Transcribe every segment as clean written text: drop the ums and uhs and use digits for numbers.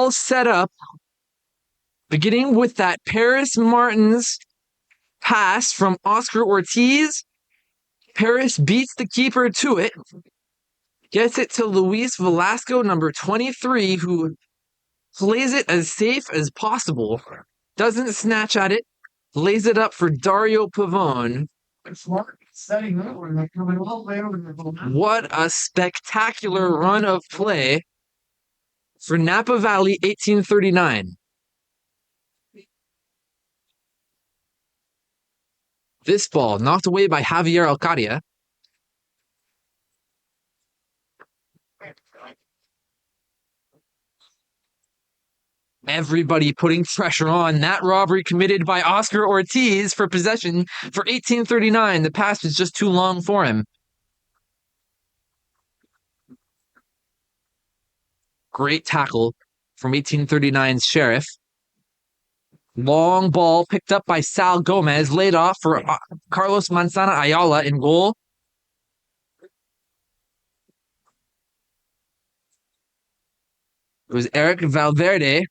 all set up, beginning with that Paris Martins pass from Oscar Ortiz. Paris beats the keeper to it, gets it to Luis Velasco, number 23, who plays it as safe as possible, doesn't snatch at it, lays it up for Dario Pavone. What a spectacular run of play for Napa Valley 1839. This ball knocked away by Javier Alcadia. Everybody putting pressure on. That robbery committed by Oscar Ortiz for possession for 1839. The pass was just too long for him. Great tackle from 1839's Sheriff. Long ball picked up by Sal Gomez, laid off for Carlos Manzana Ayala in goal. It was Eric Valverde.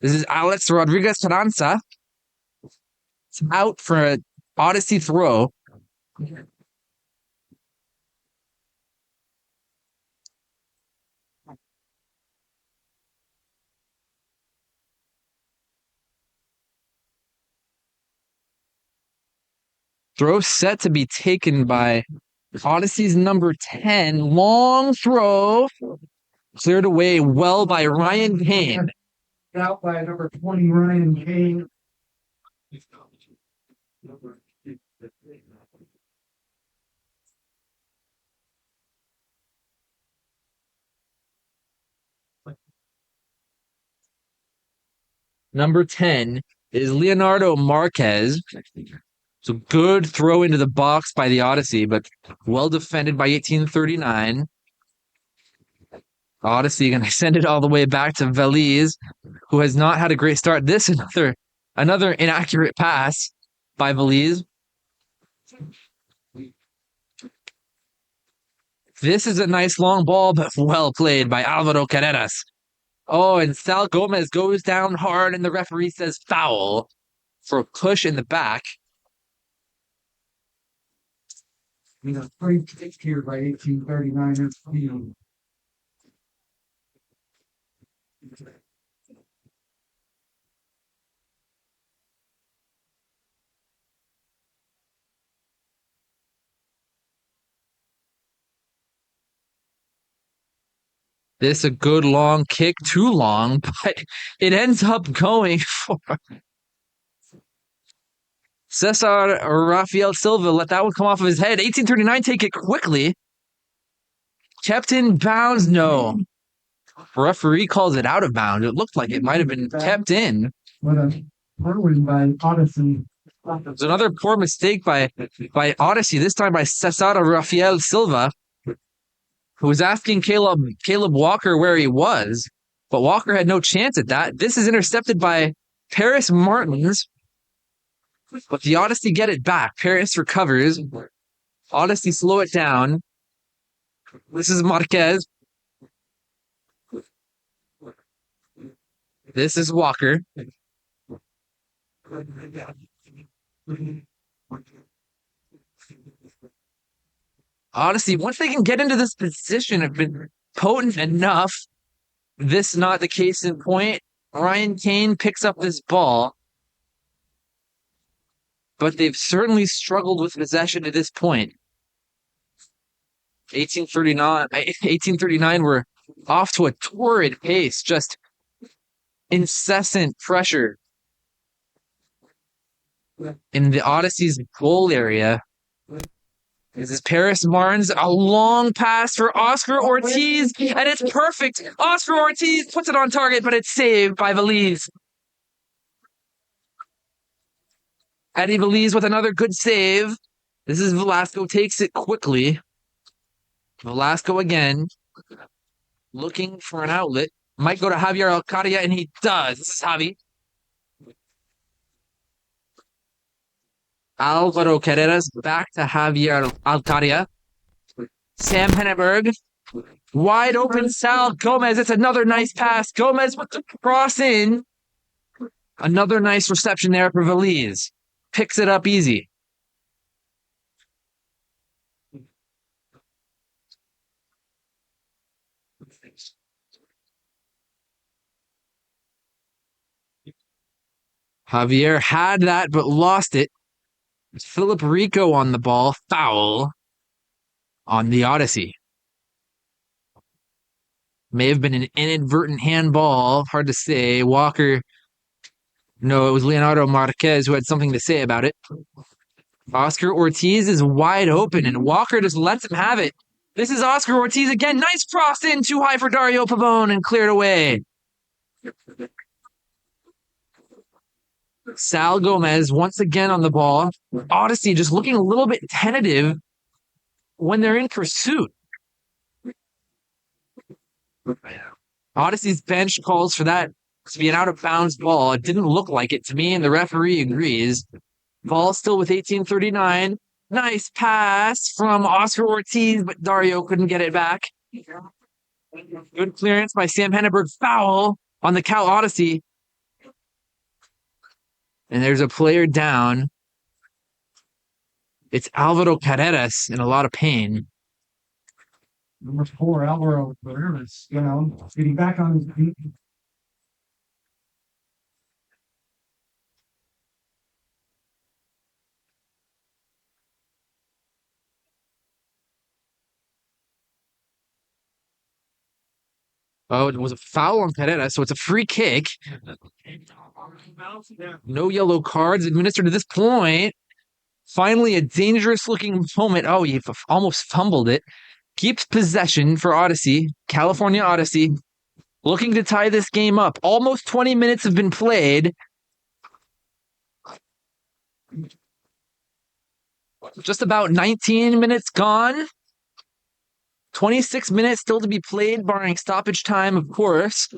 This is Alex Rodriguez Carranza. It's out for an Odyssey throw. Throw set to be taken by Odyssey's number 10. Long throw. Cleared away well by Ryan Kane. Out by number 20, Ryan Kane. Number 10 is Leonardo Marquez. So good throw into the box by the Odyssey, but well defended by 1839. Odyssey going to send it all the way back to Veliz, who has not had a great start. This another inaccurate pass by Veliz. This is a nice long ball, but well played by Alvaro Carreras. Oh, and Sal Gomez goes down hard, and the referee says foul for a push in the back. Free kick here by 1839. This is a good long kick, too long, but it ends up going for Cesar Rafael Silva. Let that one come off of his head. 1839 take it quickly. Kept in bounds? No. Referee calls it out of bounds. It looked like it might have been kept in. What a whirlwind by Odyssey. There's another poor mistake by Odyssey, this time by Cesar Rafael Silva, who was asking Caleb Walker where he was, but Walker had no chance at that. This is intercepted by Paris Martins, but the Odyssey get it back. Paris recovers. Odyssey slow it down. This is Marquez. This is Walker. Odyssey, once they can get into this position, have been potent enough. This not the case in point. Ryan Kane picks up this ball, but they've certainly struggled with possession to this point. 1839 were off to a torrid pace, just incessant pressure in the Odyssey's goal area. This is Paris Martins, a long pass for Oscar Ortiz, and it's perfect. Oscar Ortiz puts it on target, but it's saved by Veliz. Eddie Veliz with another good save. This is Velasco, takes it quickly. Velasco again, looking for an outlet. Might go to Javier Alcadia, and he does. This is Javi. Alvaro Carreras back to Javier Alcadia. Sam Henneberg Wide open Sal Gomez. It's another nice pass. Gomez with the cross in. Another nice reception there for Veliz. Picks it up easy. Javier had that but lost it. Philip Rico on the ball. Foul on the Odyssey. May have been an inadvertent handball. Hard to say. Walker. No, it was Leonardo Marquez who had something to say about it. Oscar Ortiz is wide open, and Walker just lets him have it. This is Oscar Ortiz again. Nice cross in, too high for Dario Pavone, and cleared away. Sal Gomez once again on the ball. Odyssey just looking a little bit tentative when they're in pursuit. Odyssey's bench calls for that to be an out of bounds ball. It didn't look like it to me, and the referee agrees. Ball still with 18:39. Nice pass from Oscar Ortiz, but Dario couldn't get it back. Good clearance by Sam Henneberg. Foul on the Cal Odyssey. And there's a player down. It's Alvaro Carreras in a lot of pain. Number 4, Alvaro Carreras, getting back on his feet. Oh, it was a foul on Carreras, so it's a free kick. No yellow cards administered to this point. Finally, a dangerous looking moment. Oh, he almost fumbled it. Keeps possession for Odyssey, California Odyssey, looking to tie this game up. Almost 20 minutes have been played. Just about 19 minutes gone. 26 minutes still to be played, barring stoppage time, of course.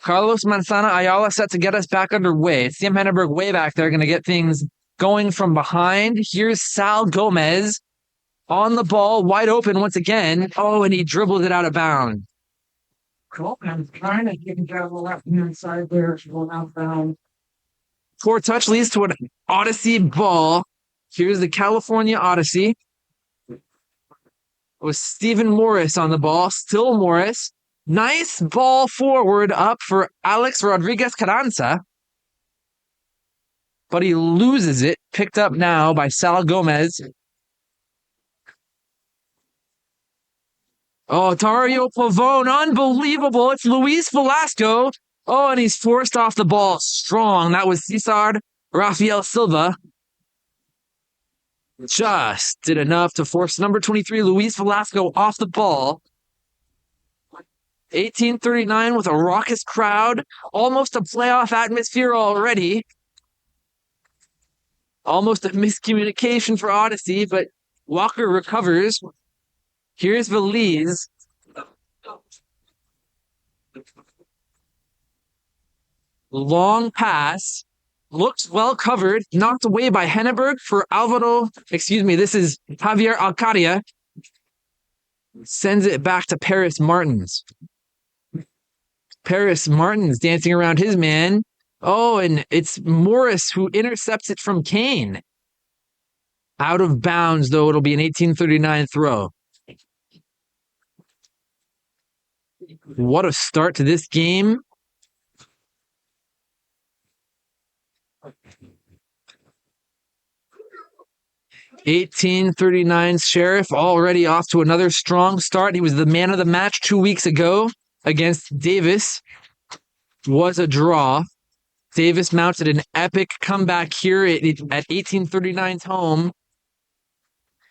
Carlos Manzana Ayala set to get us back underway. Sam Henneberg way back there, going to get things going from behind. Here's Sal Gomez on the ball, wide open once again. Oh, and he dribbled it out of bounds. Gomez trying to get down the left-hand side there. Going outbound. Poor touch leads to an Odyssey ball. Here's the California Odyssey. It was Stephen Morris on the ball. Still Morris. Nice ball forward up for Alex Rodriguez Carranza. But he loses it. Picked up now by Sal Gomez. Oh, Dario Pavone. Unbelievable. It's Luis Velasco. Oh, and he's forced off the ball strong. That was Cesar Rafael Silva. Just did enough to force number 23, Luis Velasco, off the ball. 18:39 with a raucous crowd. Almost a playoff atmosphere already. Almost a miscommunication for Odyssey, but Walker recovers. Here's Veliz. Long pass. Looks well covered. Knocked away by Henneberg for Alvaro. Excuse me, this is Javier Alcadia. Sends it back to Paris Martins. Paris Martins dancing around his man. Oh, and it's Morris who intercepts it from Kane. Out of bounds, though. It'll be an 18:39 throw. What a start to this game. $18.39 Sheriff already off to another strong start. He was the man of the match 2 weeks ago against Davis. Was a draw. Davis mounted an epic comeback here at 1839's home.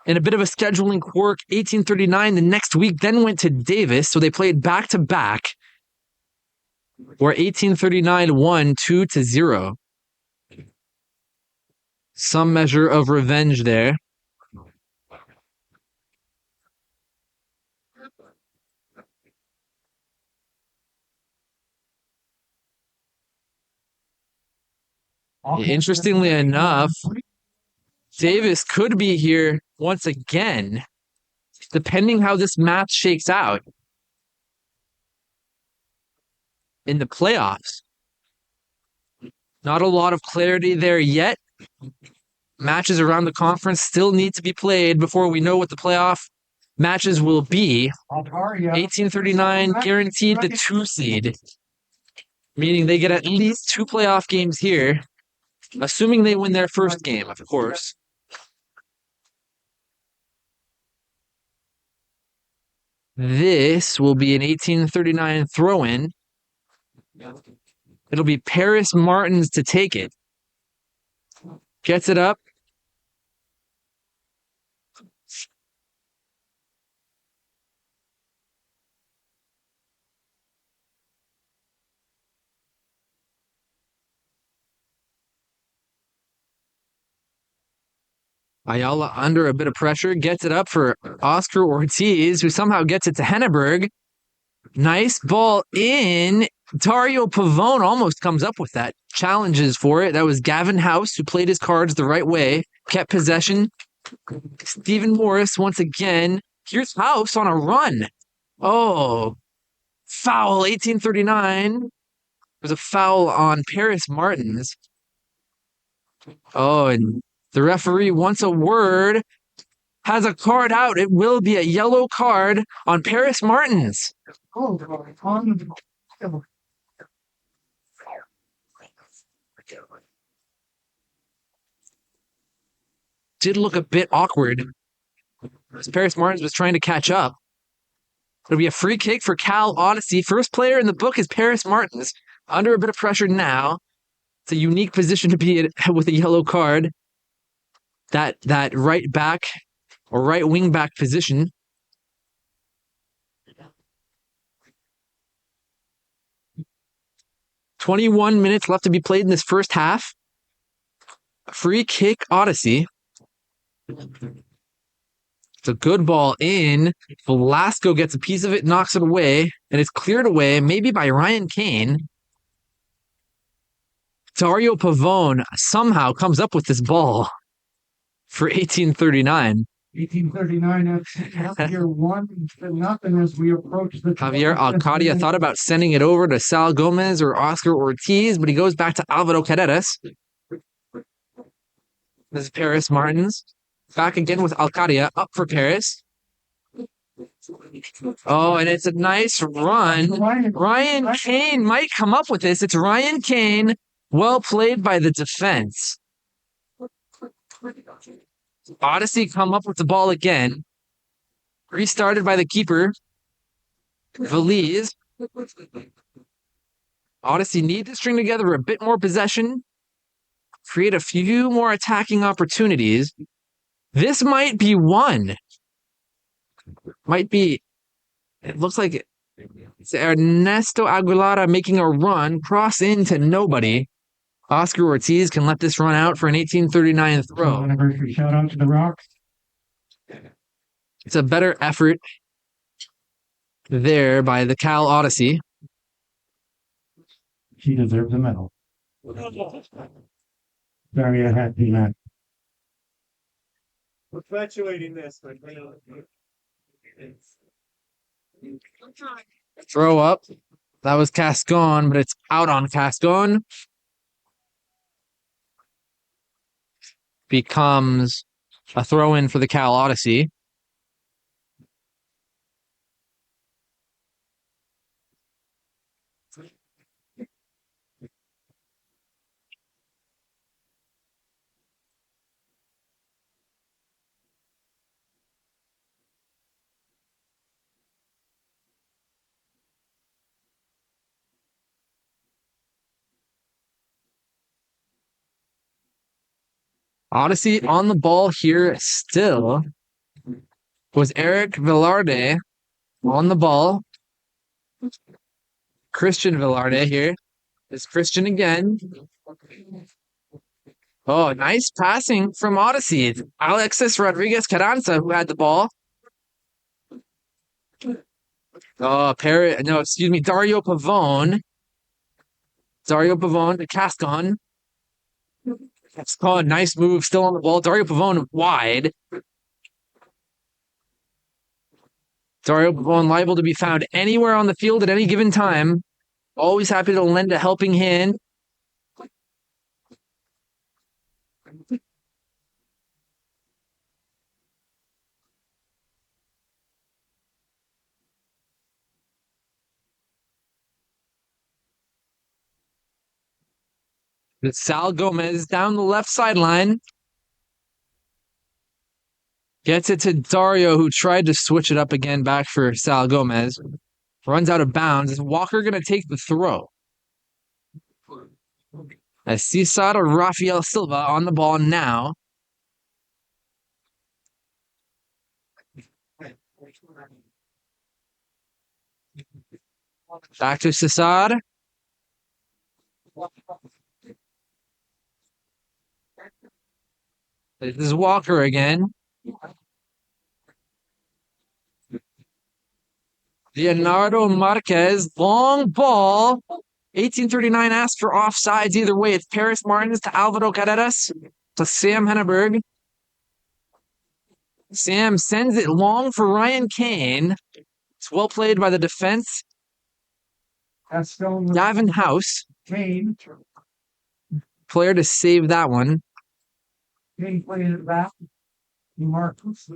And a bit of a scheduling quirk. 1839 the next week then went to Davis, so they played back-to-back, where 1839 won 2-0. Some measure of revenge there. Interestingly enough, Davis could be here once again. depending how this match shakes out in the playoffs. Not a lot of clarity there yet. Matches around the conference still need to be played before we know what the playoff matches will be. 1839 guaranteed the 2 seed, meaning they get at least 2 playoff games here, assuming they win their first game, of course. This will be an 1839 throw-in. It'll be Paris Martins to take it. Gets it up. Ayala under a bit of pressure, gets it up for Oscar Ortiz, who somehow gets it to Henneberg. Nice ball in. Dario Pavone almost comes up with that. Challenges for it. That was Gavin House, who played his cards the right way, kept possession. Stephen Morris once again. Here's House on a run. Oh, foul, 1839. There's a foul on Paris Martins. Oh, and the referee wants a word. Has a card out. It will be a yellow card on Paris Martins. Did look a bit awkward as Paris Martins was trying to catch up. It'll be a free kick for Cal Odyssey. First player in the book is Paris Martins. Under a bit of pressure now. It's a unique position to be in with a yellow card. That right back or right wing back position. .21 minutes left to be played in this first half. Free kick Odyssey. It's a good ball in. Velasco gets a piece of it, knocks it away, and it's cleared away, maybe by Ryan Kane. Dario Pavone somehow comes up with this ball for 1839. 1839, year 1-0 as we approach the Javier Alcadia thought about sending it over to Sal Gomez or Oscar Ortiz, but he goes back to Alvaro Carreras. This is Paris Martins. Back again with Alcadia, up for Paris. Oh, and it's a nice run. Ryan Kane might come up with this. It's Ryan Kane. Well played by the defense. Odyssey come up with the ball again. Restarted by the keeper. Veliz. Odyssey need to string together a bit more possession. Create a few more attacking opportunities. This might be one. Might be. It looks like it's Ernesto Aguilara making a run. Cross into nobody. Oscar Ortiz can let this run out for an 1839 throw. Shout out to the Rocks. It's a better effort there by the Cal Odyssey. She deserves a medal. Very happy, man. Perpetuating this. Throw up. That was Cascon, but it's out on Cascon. Becomes a throw in for the Cal Odyssey. Odyssey on the ball here still was Eric Velarde on the ball. Christian Velarde here is Christian again. Oh, nice passing from Odyssey. It's Alexis Rodriguez Carranza who had the ball. Oh, Dario Pavone. Dario Pavone to Cascon. Cascon, nice move, still on the ball. Dario Pavone wide. Dario Pavone liable to be found anywhere on the field at any given time. Always happy to lend a helping hand. It's Sal Gomez down the left sideline. Gets it to Dario, who tried to switch it up again back for Sal Gomez. Runs out of bounds. Is Walker going to take the throw? As Cesar Rafael Silva on the ball now. Back to Cesar. This is Walker again. Leonardo Marquez, long ball. 1839 asks for offsides either way. It's Paris Martins to Alvaro Carreras to Sam Henneberg. Sam sends it long for Ryan Kane. It's well played by the defense. Gavin House. Kane. Player to save that one. Kane playing it back. Marcus.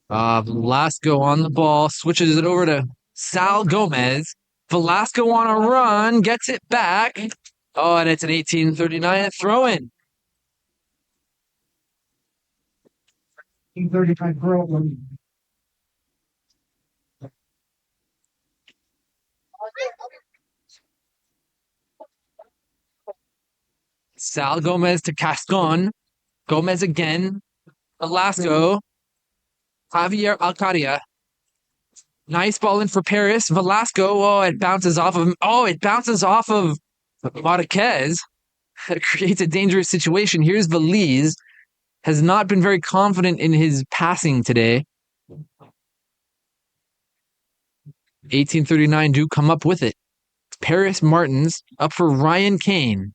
Velasco on the ball, switches it over to Sal Gomez. Velasco on a run, gets it back. Oh, and it's an 1839 throw-in. 1835 throw. Sal Gomez to Cascon. Gomez again. Velasco. Javier Alcadia. Nice ball in for Paris. Velasco. Oh, it bounces off of him. Oh, it bounces off of Marquez. It creates a dangerous situation. Here's Veliz. Has not been very confident in his passing today. 1839 do come up with it. Paris Martins up for Ryan Kane.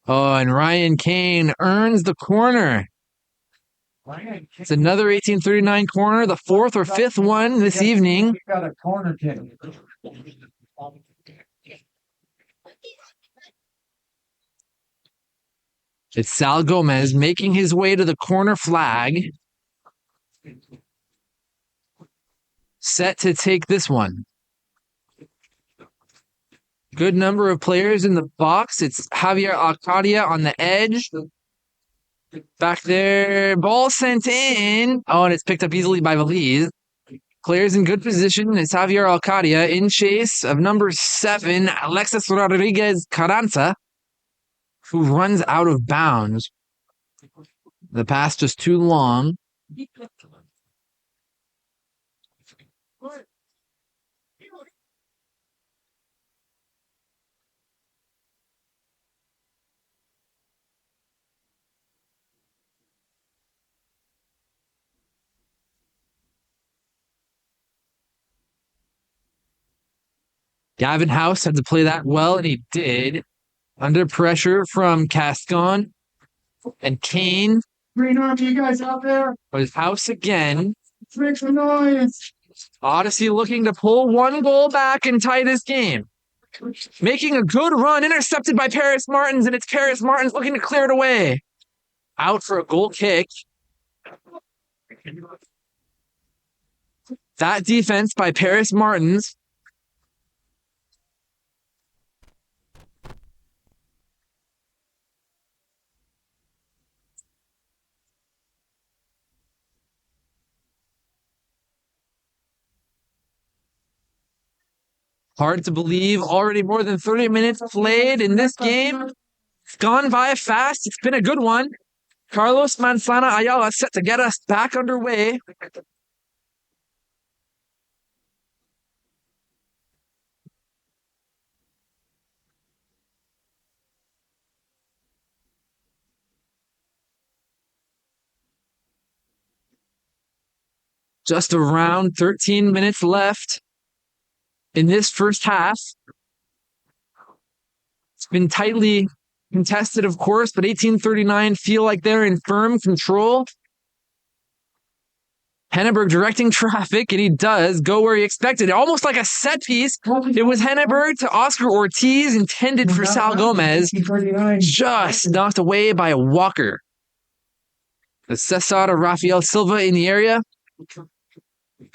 Oh, and Ryan Kane earns the corner. It's another 1839 corner, the fourth or fifth one this evening. Got a corner kick. It's Sal Gomez making his way to the corner flag. Set to take this one. Good number of players in the box. It's Javier Alcadia on the edge. Back there. Ball sent in. Oh, and it's picked up easily by Veliz. Players in good position. It's Javier Alcadia in chase of number 7, Alexis Rodriguez Carranza, who runs out of bounds. The pass just too long. Gavin House had to play that well, and he did. Under pressure from Cascon and Kane. Green Army, you guys out there? Was House again. Make some noise. Odyssey looking to pull one goal back and tie this game. Making a good run, intercepted by Paris Martins, and it's Paris Martins looking to clear it away. Out for a goal kick. That defense by Paris Martins. Hard to believe. Already more than 30 minutes played in this game. It's gone by fast. It's been a good one. Carlos Manzana Ayala set to get us back underway. Just around 13 minutes left. in this first half. It's been tightly contested, of course, but 1839 feel like they're in firm control. Henneberg directing traffic, and he does go where he expected. Almost like a set piece. It was Henneberg to Oscar Ortiz, intended for Sal Gomez, just knocked away by Walker. The Cesar to Rafael Silva in the area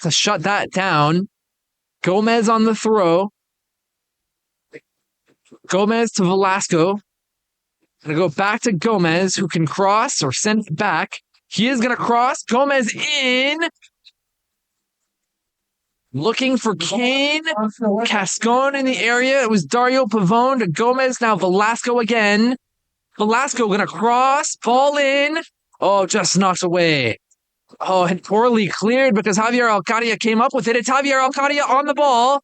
to shut that down. Gomez on the throw. Gomez to Velasco. Gonna go back to Gomez, who can cross or send it back. He is gonna cross. Gomez in. Looking for Kane. Cascon in the area. It was Dario Pavone to Gomez. Now Velasco again. Velasco gonna cross. Ball in. Oh, just knocked away. Oh, and poorly cleared because Javier Alcadia came up with it. It's Javier Alcadia on the ball.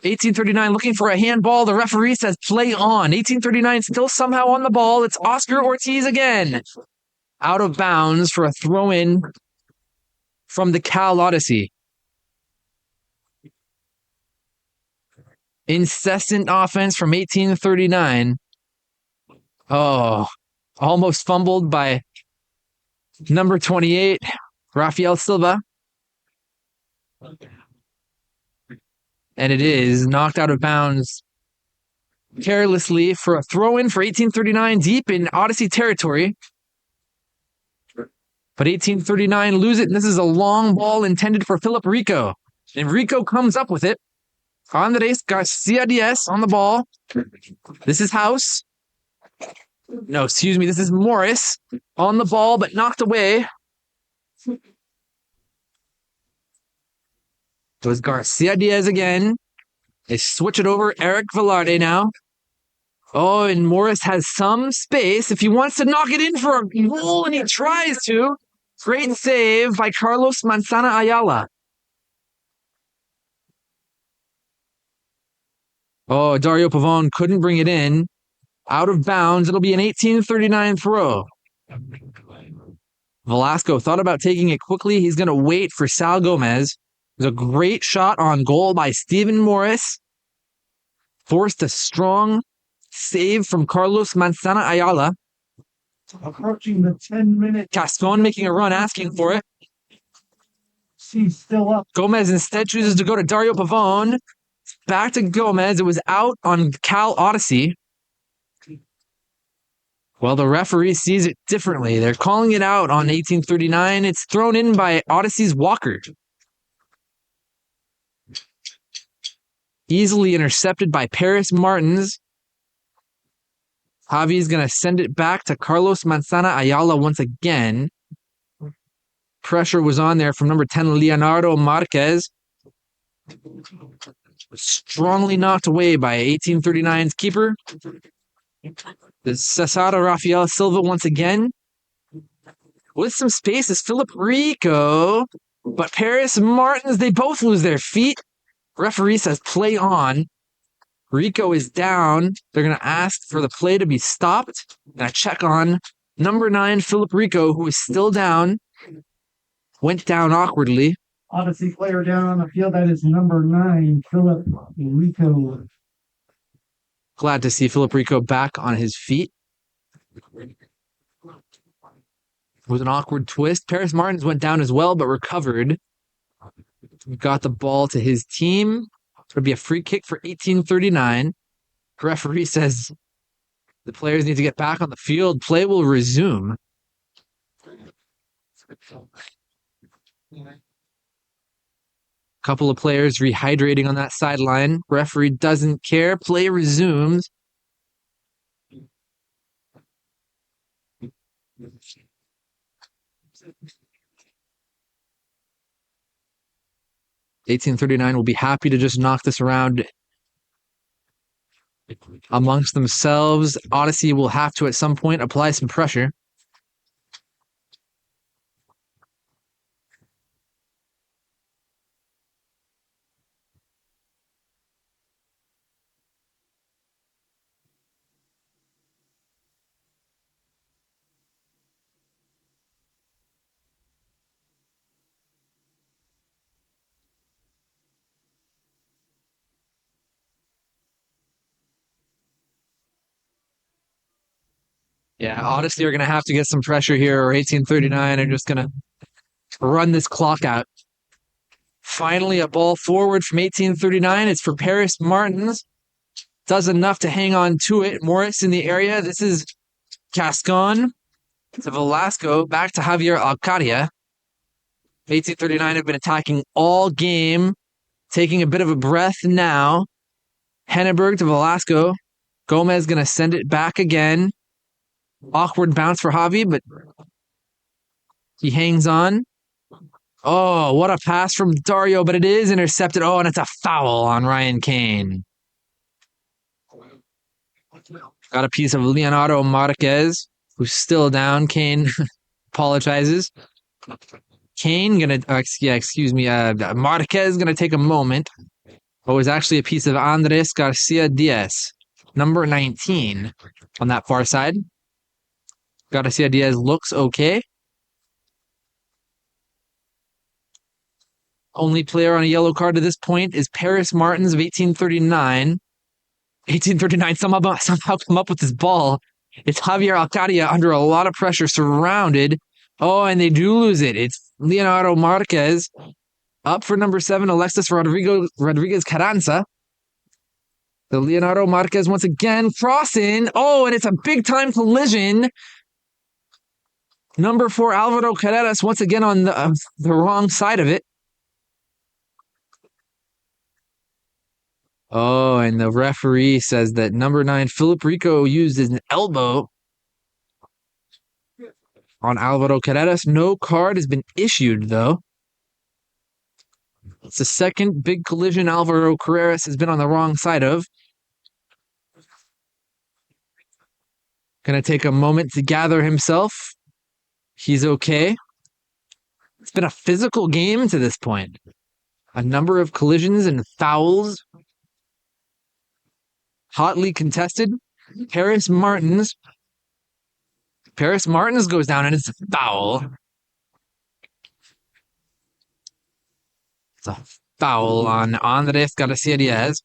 1839 looking for a handball. The referee says play on. 1839 still somehow on the ball. It's Oscar Ortiz again. Out of bounds for a throw-in from the Cal Odyssey. Incessant offense from 1839. Oh, almost fumbled by number 28, Rafael Silva. And it is knocked out of bounds carelessly for a throw-in for 1839 deep in Odyssey territory. But 1839 lose it, and this is a long ball intended for Philip Rico. And Rico comes up with it. Andres Garcia Diaz on the ball. This is House. No, excuse me, this is Morris on the ball, but knocked away. It was Garcia Diaz again. They switch it over. Eric Velarde now. Oh, and Morris has some space if he wants to knock it in for a goal, and he tries to. Great save by Carlos Manzana Ayala. Oh, Dario Pavone couldn't bring it in. Out of bounds. It'll be an 1839 throw. Velasco thought about taking it quickly. He's going to wait for Sal Gomez. It was a great shot on goal by Stephen Morris. Forced a strong save from Carlos Manzana Ayala. Approaching the 10-minute. Cascon making a run, asking for it. She's still up. Gomez instead chooses to go to Dario Pavone. Back to Gomez. It was out on Cal Odyssey. Well, the referee sees it differently. They're calling it out on 1839. It's thrown in by Odyssey's Walker. Easily intercepted by Paris Martins. Javi's going to send it back to Carlos Manzana Ayala once again. Pressure was on there from number 10, Leonardo Marquez. Strongly knocked away by 1839's keeper. The Cesar Rafael Silva once again. With some space is Philip Rico. But Paris Martins, they both lose their feet. Referee says play on. Rico is down. They're going to ask for the play to be stopped. And I check on number 9, Philip Rico, who is still down. Went down awkwardly. Odyssey player down on the field. That is number 9, Philip Rico. Glad to see Philip Rico back on his feet. With an awkward twist. Paris Martins went down as well, but recovered. Got the ball to his team. It'll be a free kick for 1839. The referee says the players need to get back on the field. Play will resume. Couple of players rehydrating on that sideline. Referee doesn't care. Play resumes. $18.39 will be happy to just knock this around amongst themselves. Odyssey will have to at some point apply some pressure. Yeah, Odyssey are going to have to get some pressure here, or 1839 are just going to run this clock out. Finally, a ball forward from 1839. It's for Paris Martins. Does enough to hang on to it. Morris in the area. This is Cascon to Velasco. Back to Javier Alcadia. 1839 have been attacking all game. Taking a bit of a breath now. Henneberg to Velasco. Gomez going to send it back again. Awkward bounce for Javi, but he hangs on. Oh, what a pass from Dario, but it is intercepted. Oh, and it's a foul on Ryan Kane. Got a piece of Leonardo Marquez, who's still down. Kane apologizes. Kane gonna, Marquez gonna take a moment. What was actually a piece of Andres Garcia Diaz, number 19 on that far side. Garcia Diaz looks okay. Only player on a yellow card to this point is Paris Martins of 1839. 1839 somehow come up with this ball. It's Javier Alcadia under a lot of pressure, surrounded. Oh, and they do lose it. It's Leonardo Marquez up for number 7, Alexis Rodriguez Carranza. The Leonardo Marquez once again crossing. Oh, and it's a big time collision. Number 4, Alvaro Carreras once again on the wrong side of it. Oh, and the referee says that number 9, Philip Rico, used an elbow on Alvaro Carreras. No card has been issued, though. It's the second big collision Alvaro Carreras has been on the wrong side of. Gonna take a moment to gather himself. He's okay. It's been a physical game to this point. A number of collisions and fouls. Hotly contested. Paris Martins goes down and it's a foul. It's a foul on Andres Garcia Diaz.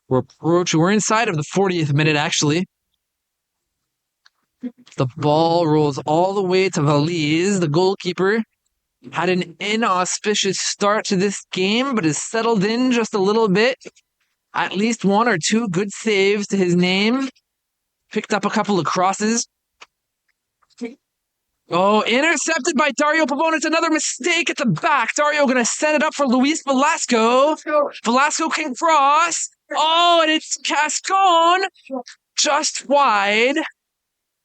We're inside of the 40th minute, actually. The ball rolls all the way to Valiz, the goalkeeper. Had an inauspicious start to this game, but has settled in just a little bit. At least 1 or 2 good saves to his name. Picked up a couple of crosses. Oh, intercepted by Dario Pavone. It's another mistake at the back. Dario going to send it up for Luis Velasco. Velasco can cross. Oh, and it's Cascon just wide.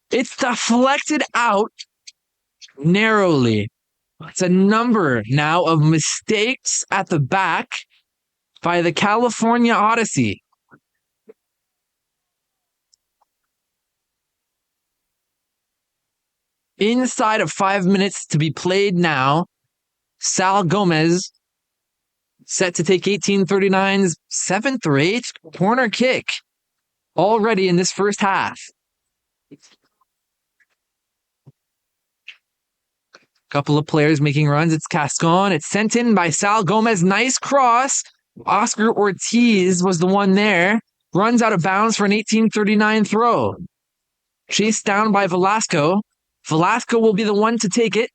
It's deflected out narrowly. It's a number now of mistakes at the back by the California Odyssey. Inside of 5 minutes to be played now, Sal Gomez set to take 1839's 7th or 8th corner kick already in this first half. Couple of players making runs. It's Cascon. It's sent in by Sal Gomez. Nice cross. Oscar Ortiz was the one there. Runs out of bounds for an 1839 throw. Chased down by Velasco. Velasco will be the one to take it.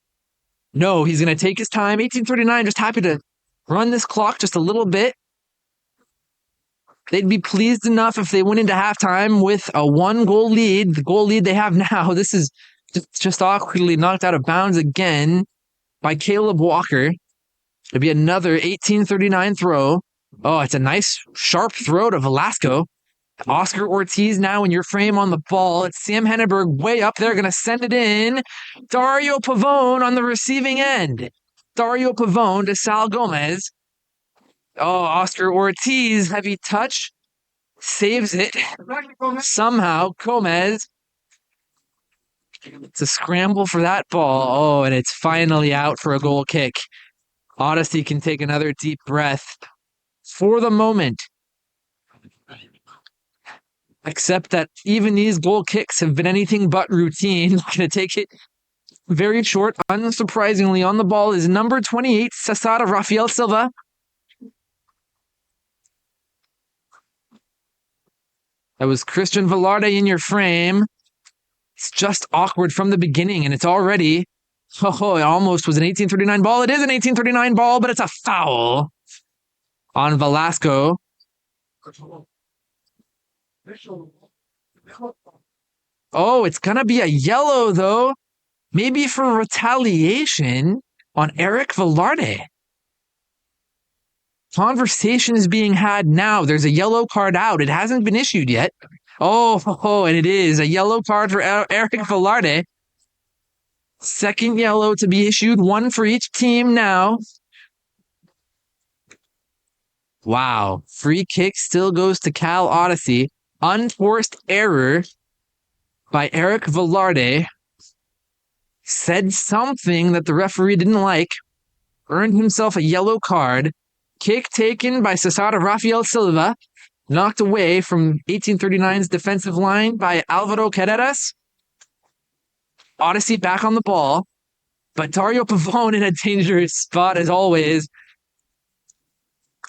No, he's going to take his time. 1839 just happy to run this clock just a little bit. They'd be pleased enough if they went into halftime with a 1-goal lead. The goal lead they have now. This is just awkwardly knocked out of bounds again by Caleb Walker. It'll be another 1839 throw. Oh, it's a nice sharp throw to Velasco. Oscar Ortiz now in your frame on the ball. It's Sam Henneberg way up there, going to send it in. Dario Pavone on the receiving end. Dario Pavone to Sal Gomez. Oh, Oscar Ortiz, heavy touch. Saves it. Somehow, Gomez. It's a scramble for that ball. Oh, and it's finally out for a goal kick. Odyssey can take another deep breath for the moment. Except that even these goal kicks have been anything but routine. Going to take it very short. Unsurprisingly, on the ball is number 28, Cesar Rafael Silva. That was Christian Velarde in your frame. It's just awkward from the beginning, and it's already. Oh, it almost was an 1839 ball. It is an 1839 ball, but it's a foul on Velasco. Oh, it's going to be a yellow, though. Maybe for retaliation on Eric Velarde. Conversation is being had now. There's a yellow card out. It hasn't been issued yet. Oh, and it is a yellow card for Eric Velarde. Second yellow to be issued, one for each team now. Wow. Free kick still goes to Cal Odyssey. Unforced error by Eric Velarde. Said something that the referee didn't like. Earned himself a yellow card. Kick taken by Cesar Rafael Silva. Knocked away from 1839's defensive line by Alvaro Carreras. Odyssey back on the ball. But Dario Pavone in a dangerous spot as always.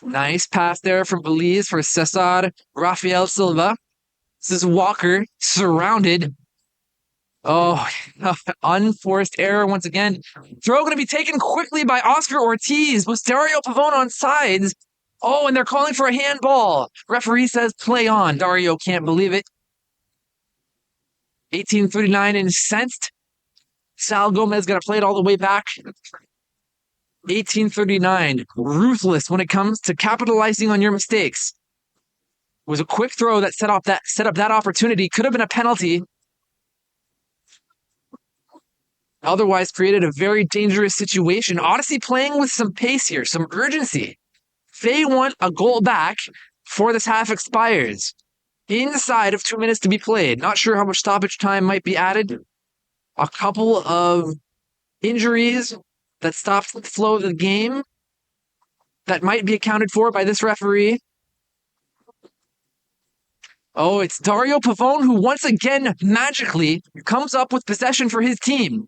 Nice pass there from Belize for Cesar Rafael Silva. This is Walker surrounded. Oh, unforced error once again. Throw going to be taken quickly by Oscar Ortiz. Was Dario Pavone on sides? Oh, and they're calling for a handball. Referee says play on. Dario can't believe it. 1839 incensed. Sal Gomez going to play it all the way back. 1839, ruthless when it comes to capitalizing on your mistakes. It was a quick throw that set up that opportunity. Could have been a penalty. Otherwise created a very dangerous situation. Odyssey playing with some pace here, some urgency. They want a goal back before this half expires. Inside of 2 minutes to be played. Not sure how much stoppage time might be added. A couple of injuries that stopped the flow of the game that might be accounted for by this referee. Oh, it's Dario Pavone who once again magically comes up with possession for his team.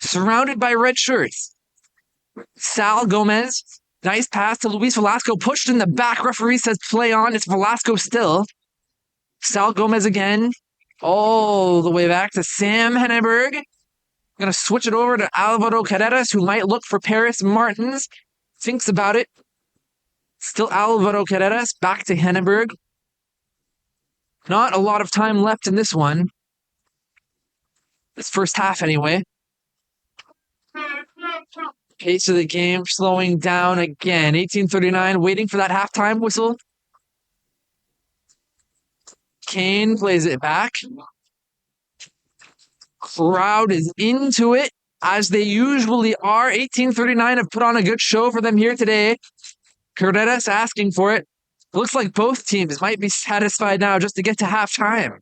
Surrounded by red shirts. Sal Gomez. Nice pass to Luis Velasco. Pushed in the back. Referee says play on. It's Velasco still. Sal Gomez again. All the way back to Sam Henneberg. Going to switch it over to Alvaro Carreras, who might look for Paris Martins. Thinks about it. Still Alvaro Carreras. Back to Henneberg. Not a lot of time left in this one. This first half, anyway. Pace of the game slowing down again. 1839 waiting for that halftime whistle. Kane plays it back. Crowd is into it, as they usually are. 1839 have put on a good show for them here today. Carreras asking for it. Looks like both teams might be satisfied now just to get to halftime.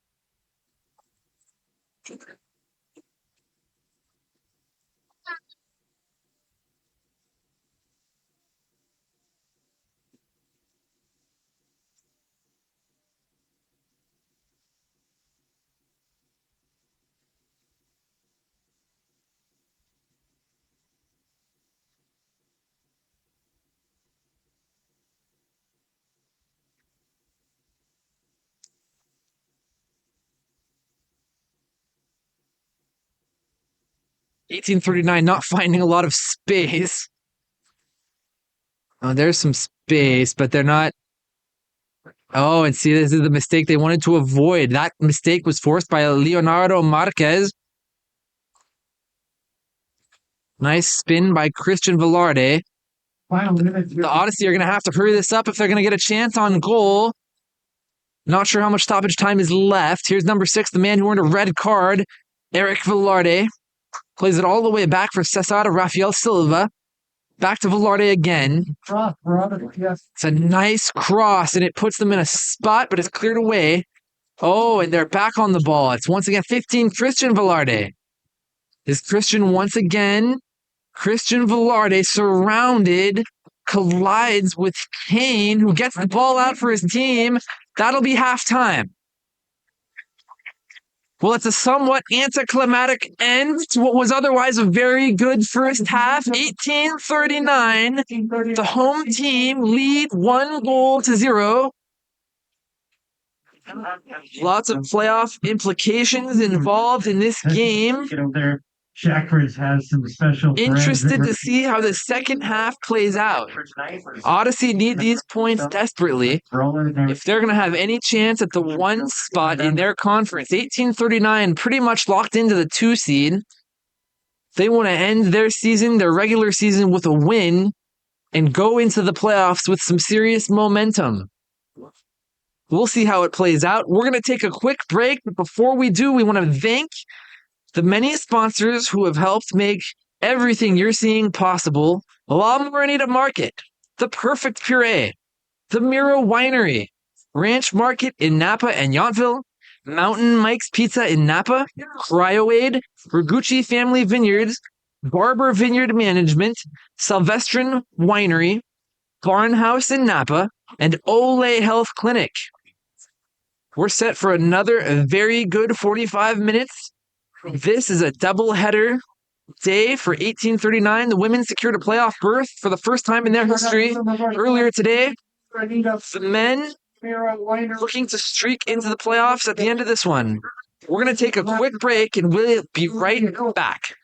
$18.39 not finding a lot of space. Oh, there's some space, but they're not. Oh, and see, this is the mistake they wanted to avoid. That mistake was forced by Leonardo Marquez. Nice spin by Christian Velarde. The Odyssey are going to have to hurry this up if they're going to get a chance on goal. Not sure how much stoppage time is left. Here's number 6, the man who earned a red card, Eric Velarde. Plays it all the way back for Cesar Rafael Silva. Back to Velarde again. It's a nice cross, and it puts them in a spot, but it's cleared away. Oh, and they're back on the ball. It's once again 15, Christian Velarde. Is Christian once again? Christian Velarde surrounded, collides with Kane, who gets the ball out for his team. That'll be halftime. Well, it's a somewhat anticlimactic end to what was otherwise a very good first half. 1839. The home team lead 1-0. Lots of playoff implications involved in this game. Get over there. Shackford has some special Interested to see how the second half plays out. Odyssey need these points desperately if they're going to have any chance at the 1 spot in their conference. 1839 pretty much locked into the 2 seed. They want to end their season, their regular season, with a win and go into the playoffs with some serious momentum. We'll see how it plays out. We're going to take a quick break, but before we do, we want to thank the many sponsors who have helped make everything you're seeing possible. La Morenita Market, The Perfect Puree, The Miro Winery, Ranch Market in Napa and Yountville, Mountain Mike's Pizza in Napa, CryoAid, Rigucci Family Vineyards, Barber Vineyard Management, Sylvestrin Winery, Barnhouse in Napa, and Ole Health Clinic. We're set for another very good 45 minutes. This is a doubleheader day for 1839. The women secured a playoff berth for the first time in their history earlier today. The men looking to streak into the playoffs at the end of this one. We're going to take a quick break and we'll be right back.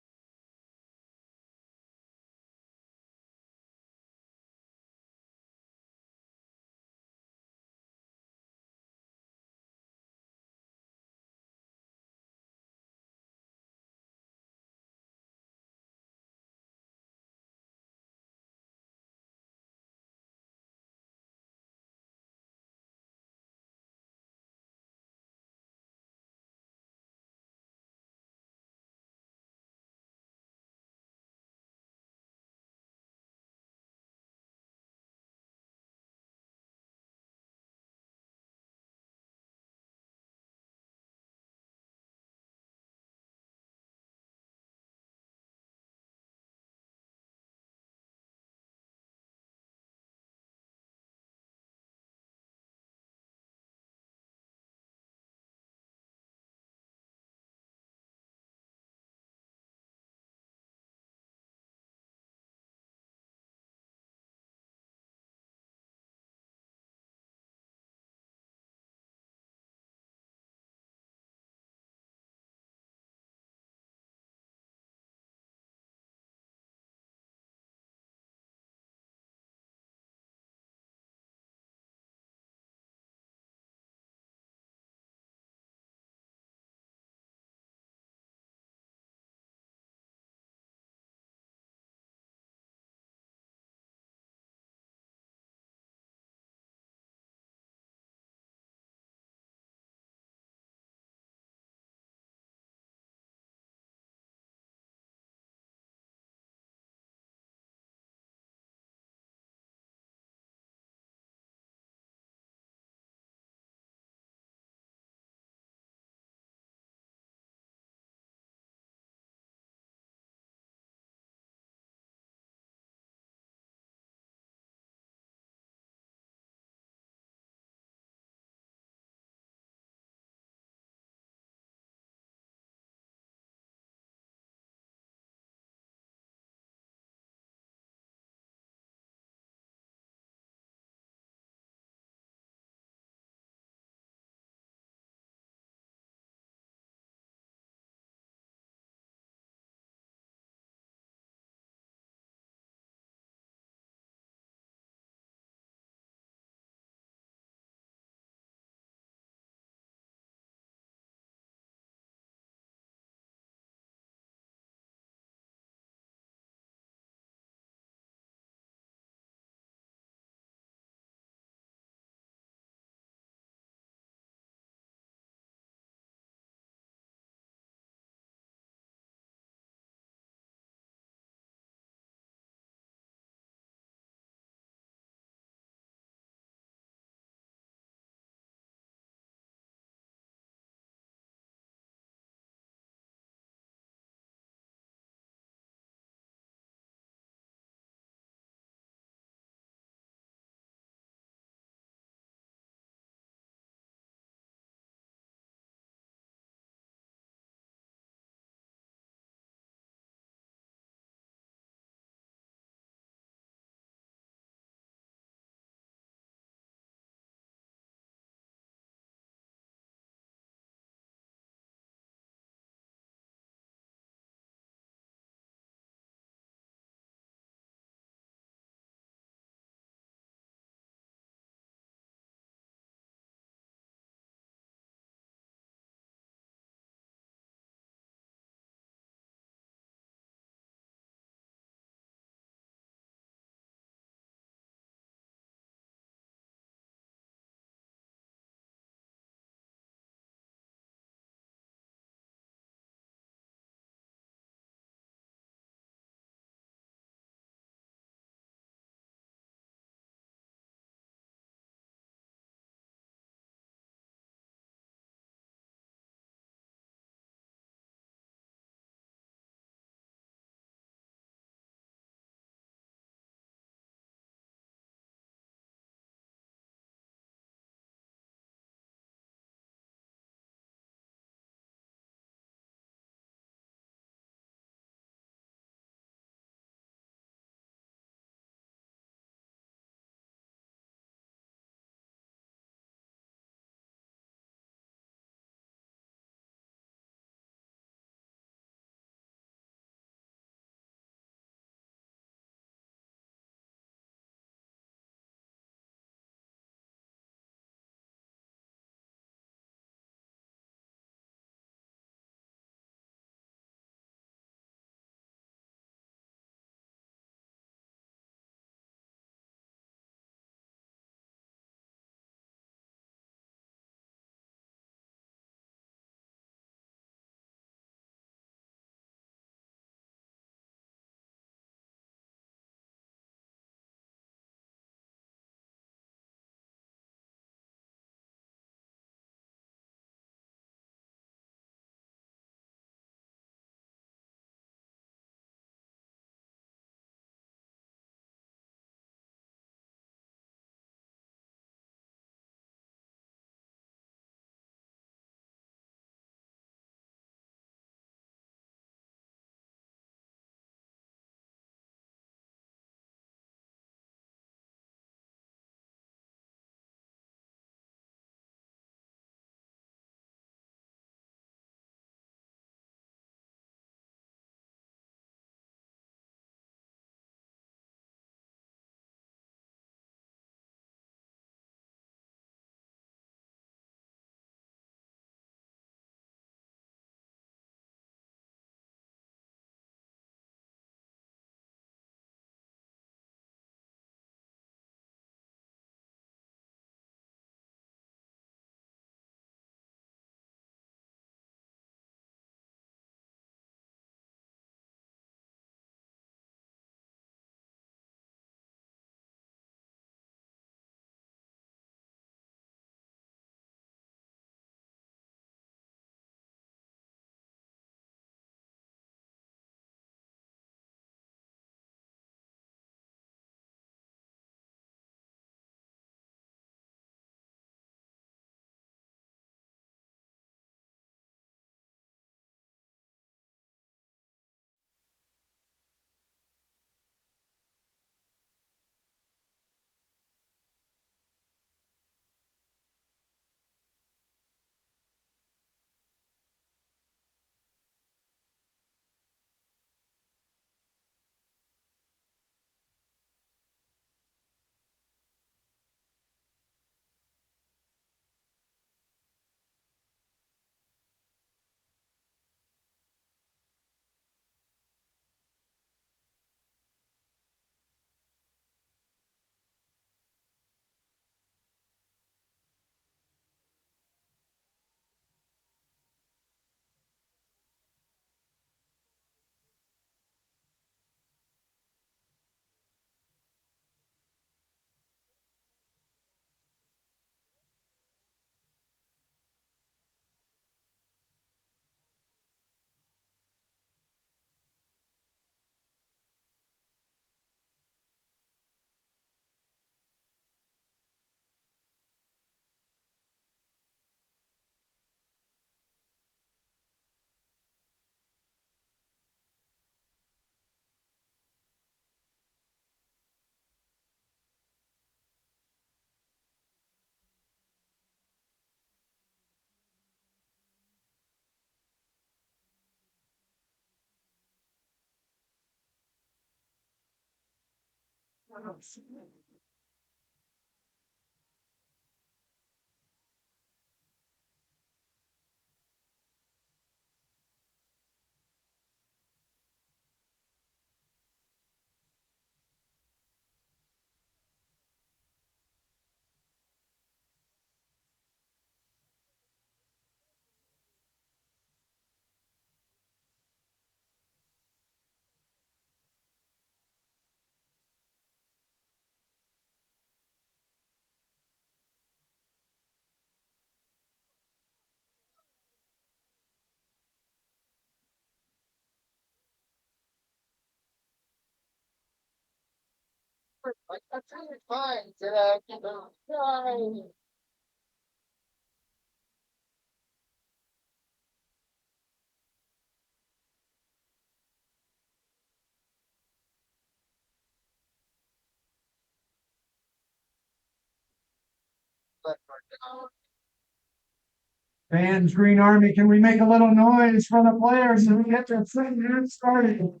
Fans, Green Army, can we make a little noise for the players so we get the second half started?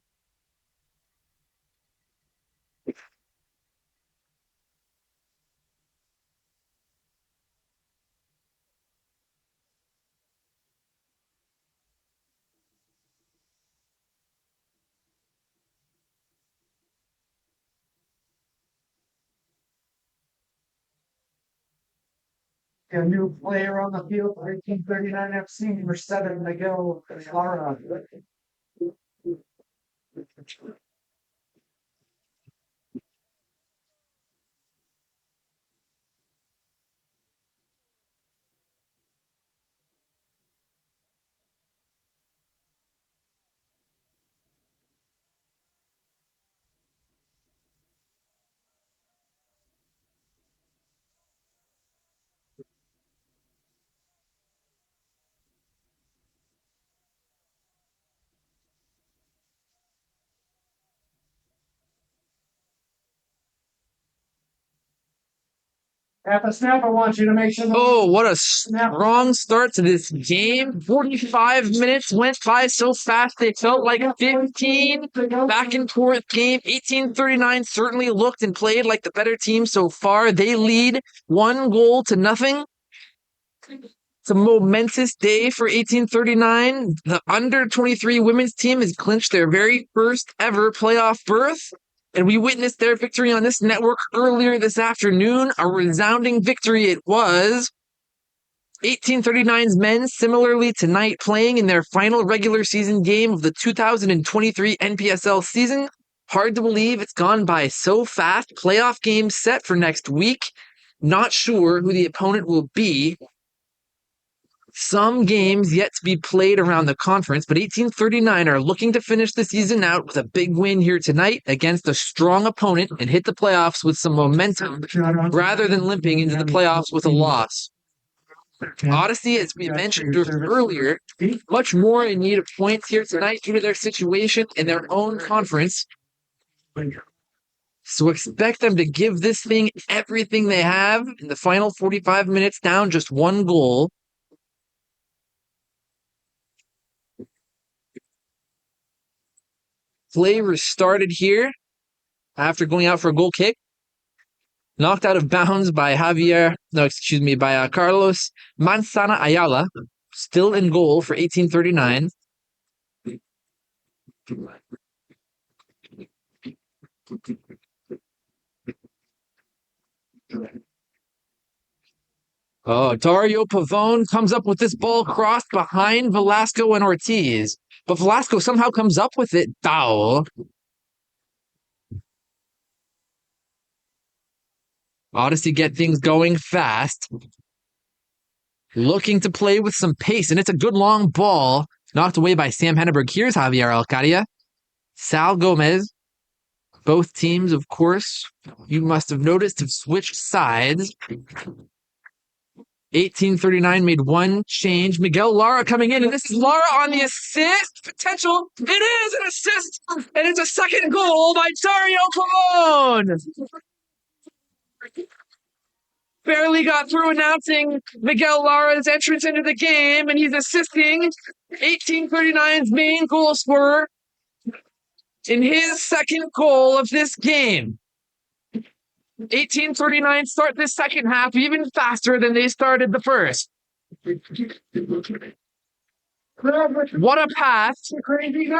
A new player on the field for 1839 FC, number 7, Miguel Lara. At the snap, I want you to make sure. Oh, what a strong start to this game. 45 minutes went by so fast they felt like 15. Back and forth game. 1839 certainly looked and played like the better team so far. They lead 1-0 It's a momentous day for 1839. The under 23 women's team has clinched their very first ever playoff berth. And we witnessed their victory on this network earlier this afternoon. A resounding victory it was. 1839's men similarly tonight playing in their final regular season game of the 2023 NPSL season. Hard to believe it's gone by so fast. Playoff game set for next week. Not sure who the opponent will be. Some games yet to be played around the conference, but 1839 are looking to finish the season out with a big win here tonight against a strong opponent and hit the playoffs with some momentum rather than limping into the playoffs with a loss. Odyssey, as we mentioned earlier, much more in need of points here tonight due to their situation in their own conference. So expect them to give this thing everything they have in the final 45 minutes, down just 1 goal. Play restarted here after going out for a goal kick. Knocked out of bounds by Carlos Manzana Ayala. Still in goal for 1839. Oh, Dario Pavone comes up with this ball crossed behind Velasco and Ortiz. But Velasco somehow comes up with it. Foul. Odyssey get things going fast. Looking to play with some pace, and it's a good long ball. Knocked away by Sam Henneberg. Here's Javier Alcadia. Sal Gomez. Both teams, of course, you must have noticed, have switched sides. 1839 made one change. Miguel Lara coming in, and this is Lara on the assist potential. It is an assist, and it's a second goal by Dario Pavone. Barely got through announcing Miguel Lara's entrance into the game, and he's assisting 1839's main goal scorer in his second goal of this game. 1839 start this second half even faster than they started the first. What a pass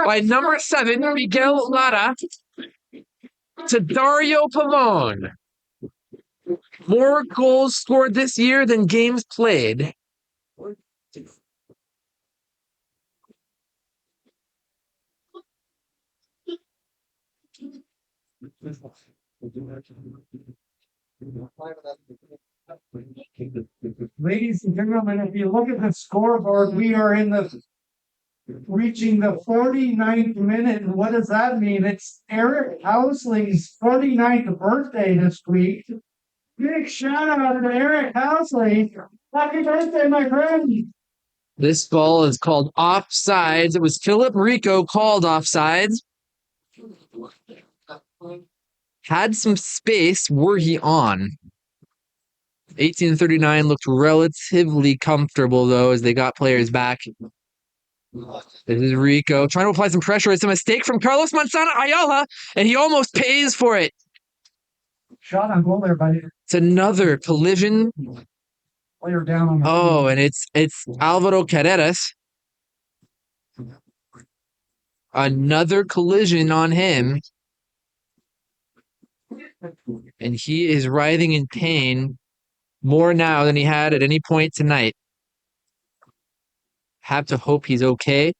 by number 7, Miguel Lara, to Dario Pavone. More goals scored this year than games played. Ladies and gentlemen, if you look at the scoreboard, we are reaching the 49th minute. And what does that mean? It's Eric Housley's 49th birthday this week. Big shout out to Eric Housley. Happy birthday, my friend. This ball is called offsides. It was Philip Rico called offsides. Had some space were he on. 1839 looked relatively comfortable, though, as they got players back. This is Rico trying to apply some pressure. It's a mistake from Carlos Manzana Ayala, and he almost pays for it. Shot on goal there, buddy. It's another collision. Player down on the field. And it's Alvaro Carreras. Another collision on him. And he is writhing in pain more now than he had at any point tonight. Have to hope he's okay.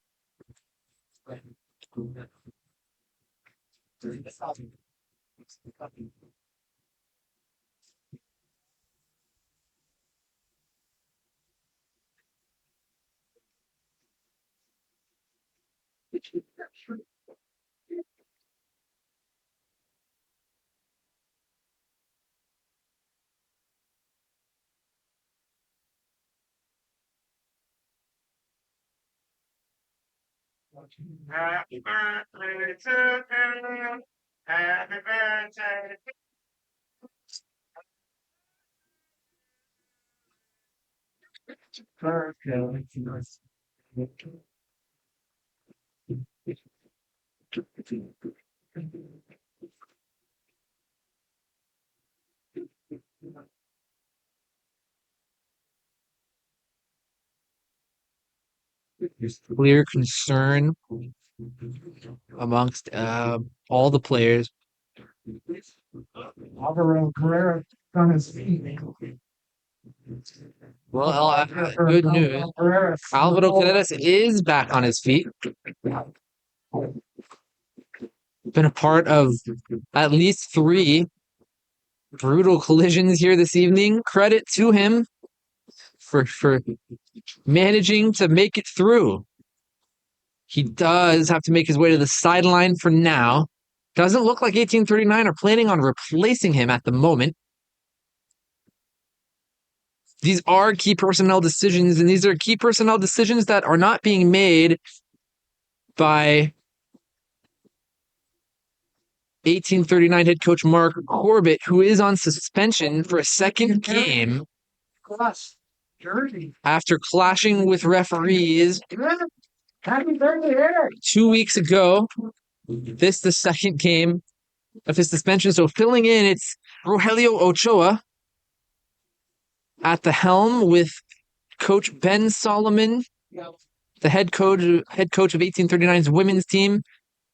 Happy birthday to you. Happy birthday. There's clear concern amongst all the players. Alvaro Carrera on his feet. Well, good news. Alvaro Carreras is back on his feet. Been a part of at least 3 brutal collisions here this evening. Credit to him for managing to make it through. He does have to make his way to the sideline for now. Doesn't look like 1839 are planning on replacing him at the moment. These are key personnel decisions, and these are key personnel decisions that are not being made by 1839 head coach Mark Corbett, who is on suspension for a second game after clashing with referees 2 weeks ago. This the second game of his suspension. So filling in, it's Rogelio Ochoa at the helm with Coach Ben Solomon, the head coach of 1839's women's team.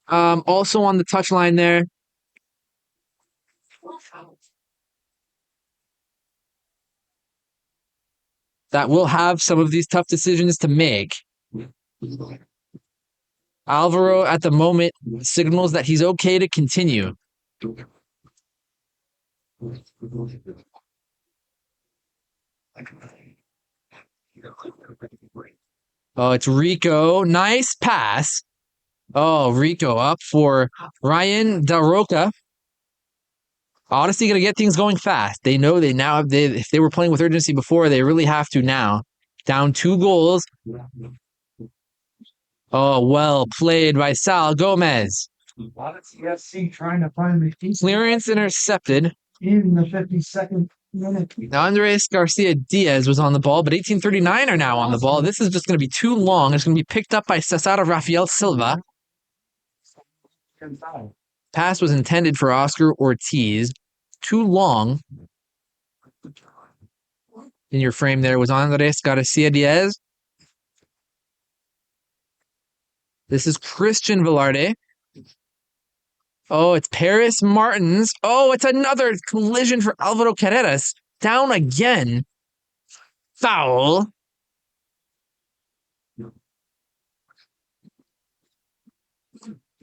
Also on the touchline there. That will have some of these tough decisions to make. Alvaro at the moment signals that he's okay to continue. Oh, it's Rico. Nice pass. Oh, Rico up for Ryan Daroca. Odyssey going to get things going fast. They know they now have, if they were playing with urgency before, they really have to now. Down 2 goals. Oh, well played by Sal Gomez. Odyssey FC trying to find the clearance intercepted. In the 52nd minute. Now, Andres Garcia Diaz was on the ball, but 1839 are now on the ball. This is just going to be too long. It's going to be picked up by Cesar Rafael Silva. Pass was intended for Oscar Ortiz. too long in your frame there was Andres Garcia Diaz. This is Christian Velarde. Oh, it's Paris Martins. Oh, it's another collision for Alvaro Carreras. Down again. Foul.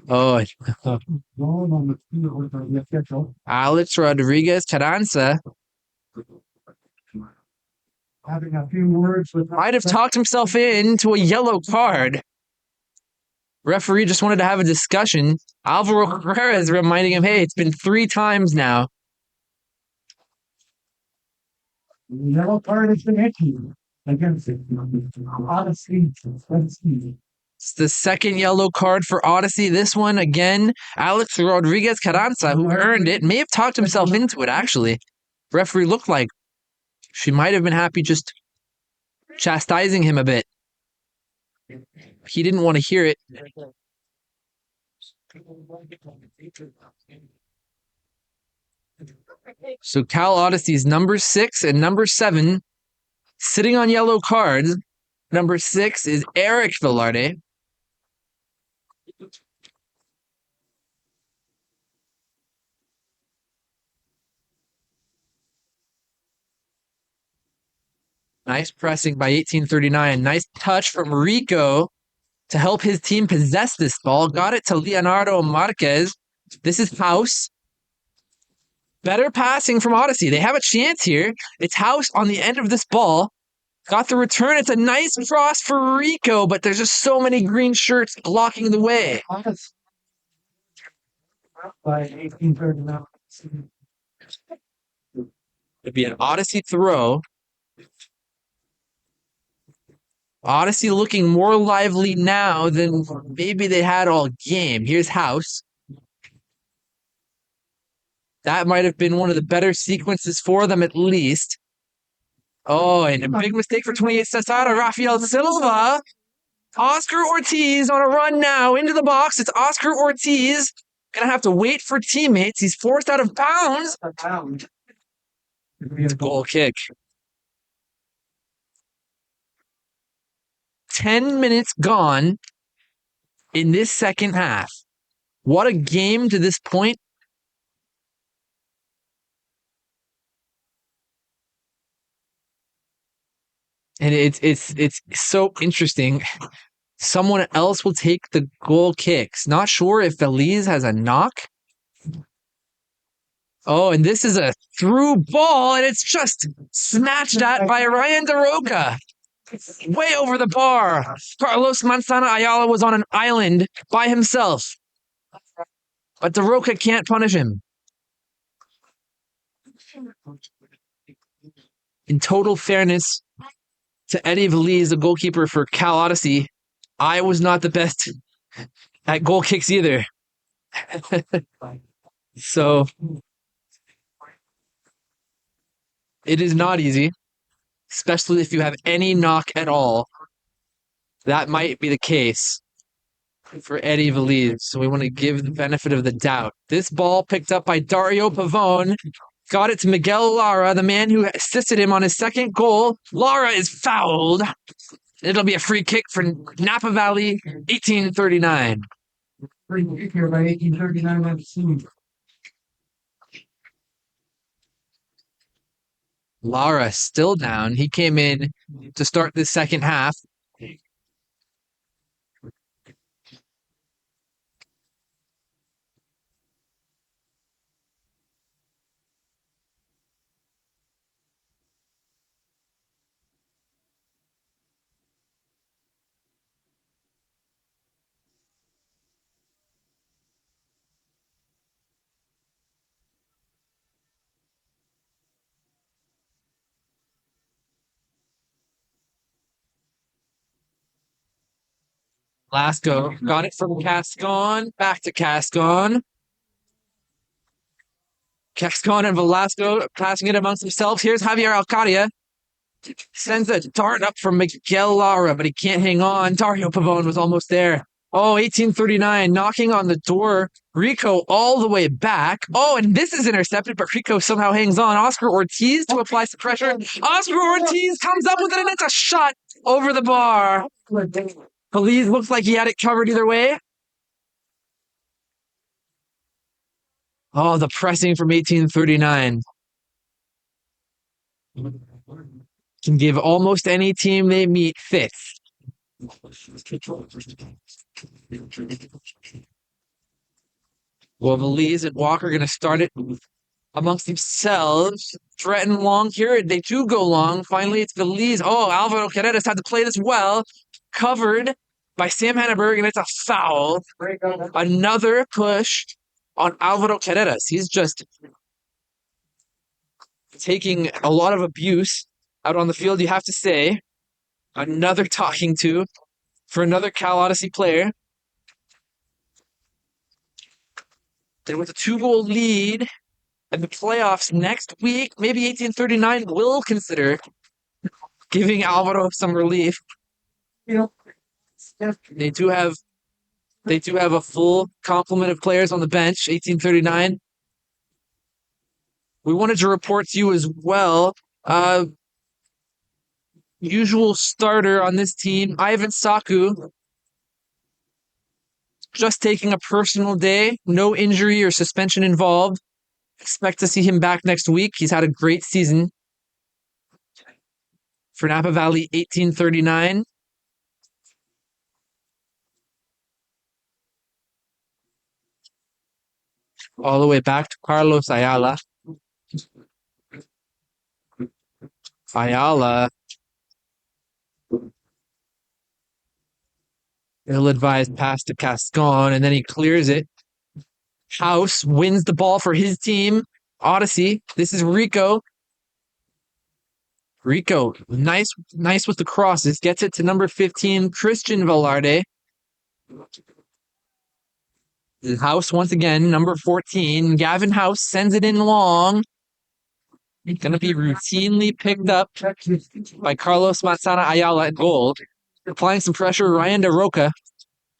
Oh, Alex Rodriguez Carranza having a few words with might have talked himself into a yellow card. Referee just wanted to have a discussion. Alvaro Carrera is reminding him, hey, it's been 3 times now. the yellow card has been issued against Odyssey. It's the second yellow card for Odyssey. This one, again, Alex Rodriguez Carranza, who earned it, may have talked himself into it, actually. Referee looked like she might have been happy just chastising him a bit. He didn't want to hear it. So Cal Odyssey's number 6 and number 7 sitting on yellow cards. Number 6 is Eric Velarde. Nice pressing by 1839. Nice touch from Rico to help his team possess this ball. Got it to Leonardo Marquez. This is House. Better passing from Odyssey. They have a chance here. It's House on the end of this ball. Got the return. It's a nice cross for Rico, but there's just so many green shirts blocking the way. By 1839. It'd be an Odyssey throw. Odyssey looking more lively now than maybe they had all game. Here's House. That might have been one of the better sequences for them at least. Oh, and a big mistake for 28 Cesaro, Rafael Silva. Oscar Ortiz on a run now into the box. It's Oscar Ortiz. Gonna have to wait for teammates. He's forced out of bounds. It's a goal kick. 10 minutes gone in this second half. What a game to this point. And it's so interesting. Someone else will take the goal kicks. Not sure if Feliz has a knock. Oh, and this is a through ball, and it's just snatched at by Ryan DeRoca. Way over the bar. Carlos Manzana Ayala was on an island by himself. But DeRoca can't punish him. In total fairness to Eddie Veliz, the goalkeeper for Cal Odyssey, I was not the best at goal kicks either. So it is not easy, especially if you have any knock at all. That might be the case for Eddie Veliz. So we want to give the benefit of the doubt. This ball picked up by Dario Pavone. Got it to Miguel Lara, the man who assisted him on his second goal. Lara is fouled. It'll be a free kick for Napa Valley, 1839. Free kick here by 1839. Lara still down. He came in to start this second half. Lasco got it from Cascon. Back to Cascon. Cascon and Velasco passing it amongst themselves. Here's Javier Alcadia. Sends a dart up from Miguel Lara, but he can't hang on. Dario Pavone was almost there. Oh, 1839, knocking on the door. Rico all the way back. Oh, and this is intercepted, but Rico somehow hangs on. Oscar Ortiz to apply some pressure. Oscar Ortiz comes up with it, and it's a shot over the bar. Feliz looks like he had it covered either way. Oh, the pressing from 1839 can give almost any team they meet fits. Well, Feliz and Walker are going to start it amongst themselves. Threaten long here. They do go long. Finally, it's Feliz. Oh, Alvaro Carreras had to play this well. Covered by Sam Hannaberg, and it's a foul. Another push on Alvaro Carreras. He's just taking a lot of abuse out on the field, you have to say. Another talking to for another Cal Odyssey player. Then with a 2-goal lead and the playoffs next week, maybe 1839 will consider giving Alvaro some relief. They do have a full complement of players on the bench. 1839. We wanted to report to you as well. Usual starter on this team, Ivan Saku, just taking a personal day, no injury or suspension involved. Expect to see him back next week. He's had a great season for Napa Valley 1839. All the way back to Carlos Ayala. Ayala, ill-advised pass to Cascon, and then he clears it. House wins the ball for his team. Odyssey. This is Rico. Rico, nice with the crosses. Gets it to number 15, Christian Velarde. House once again, number 14. Gavin House sends it in long. Going to be routinely picked up by Carlos Manzana Ayala at goal. Applying some pressure, Ryan DeRoca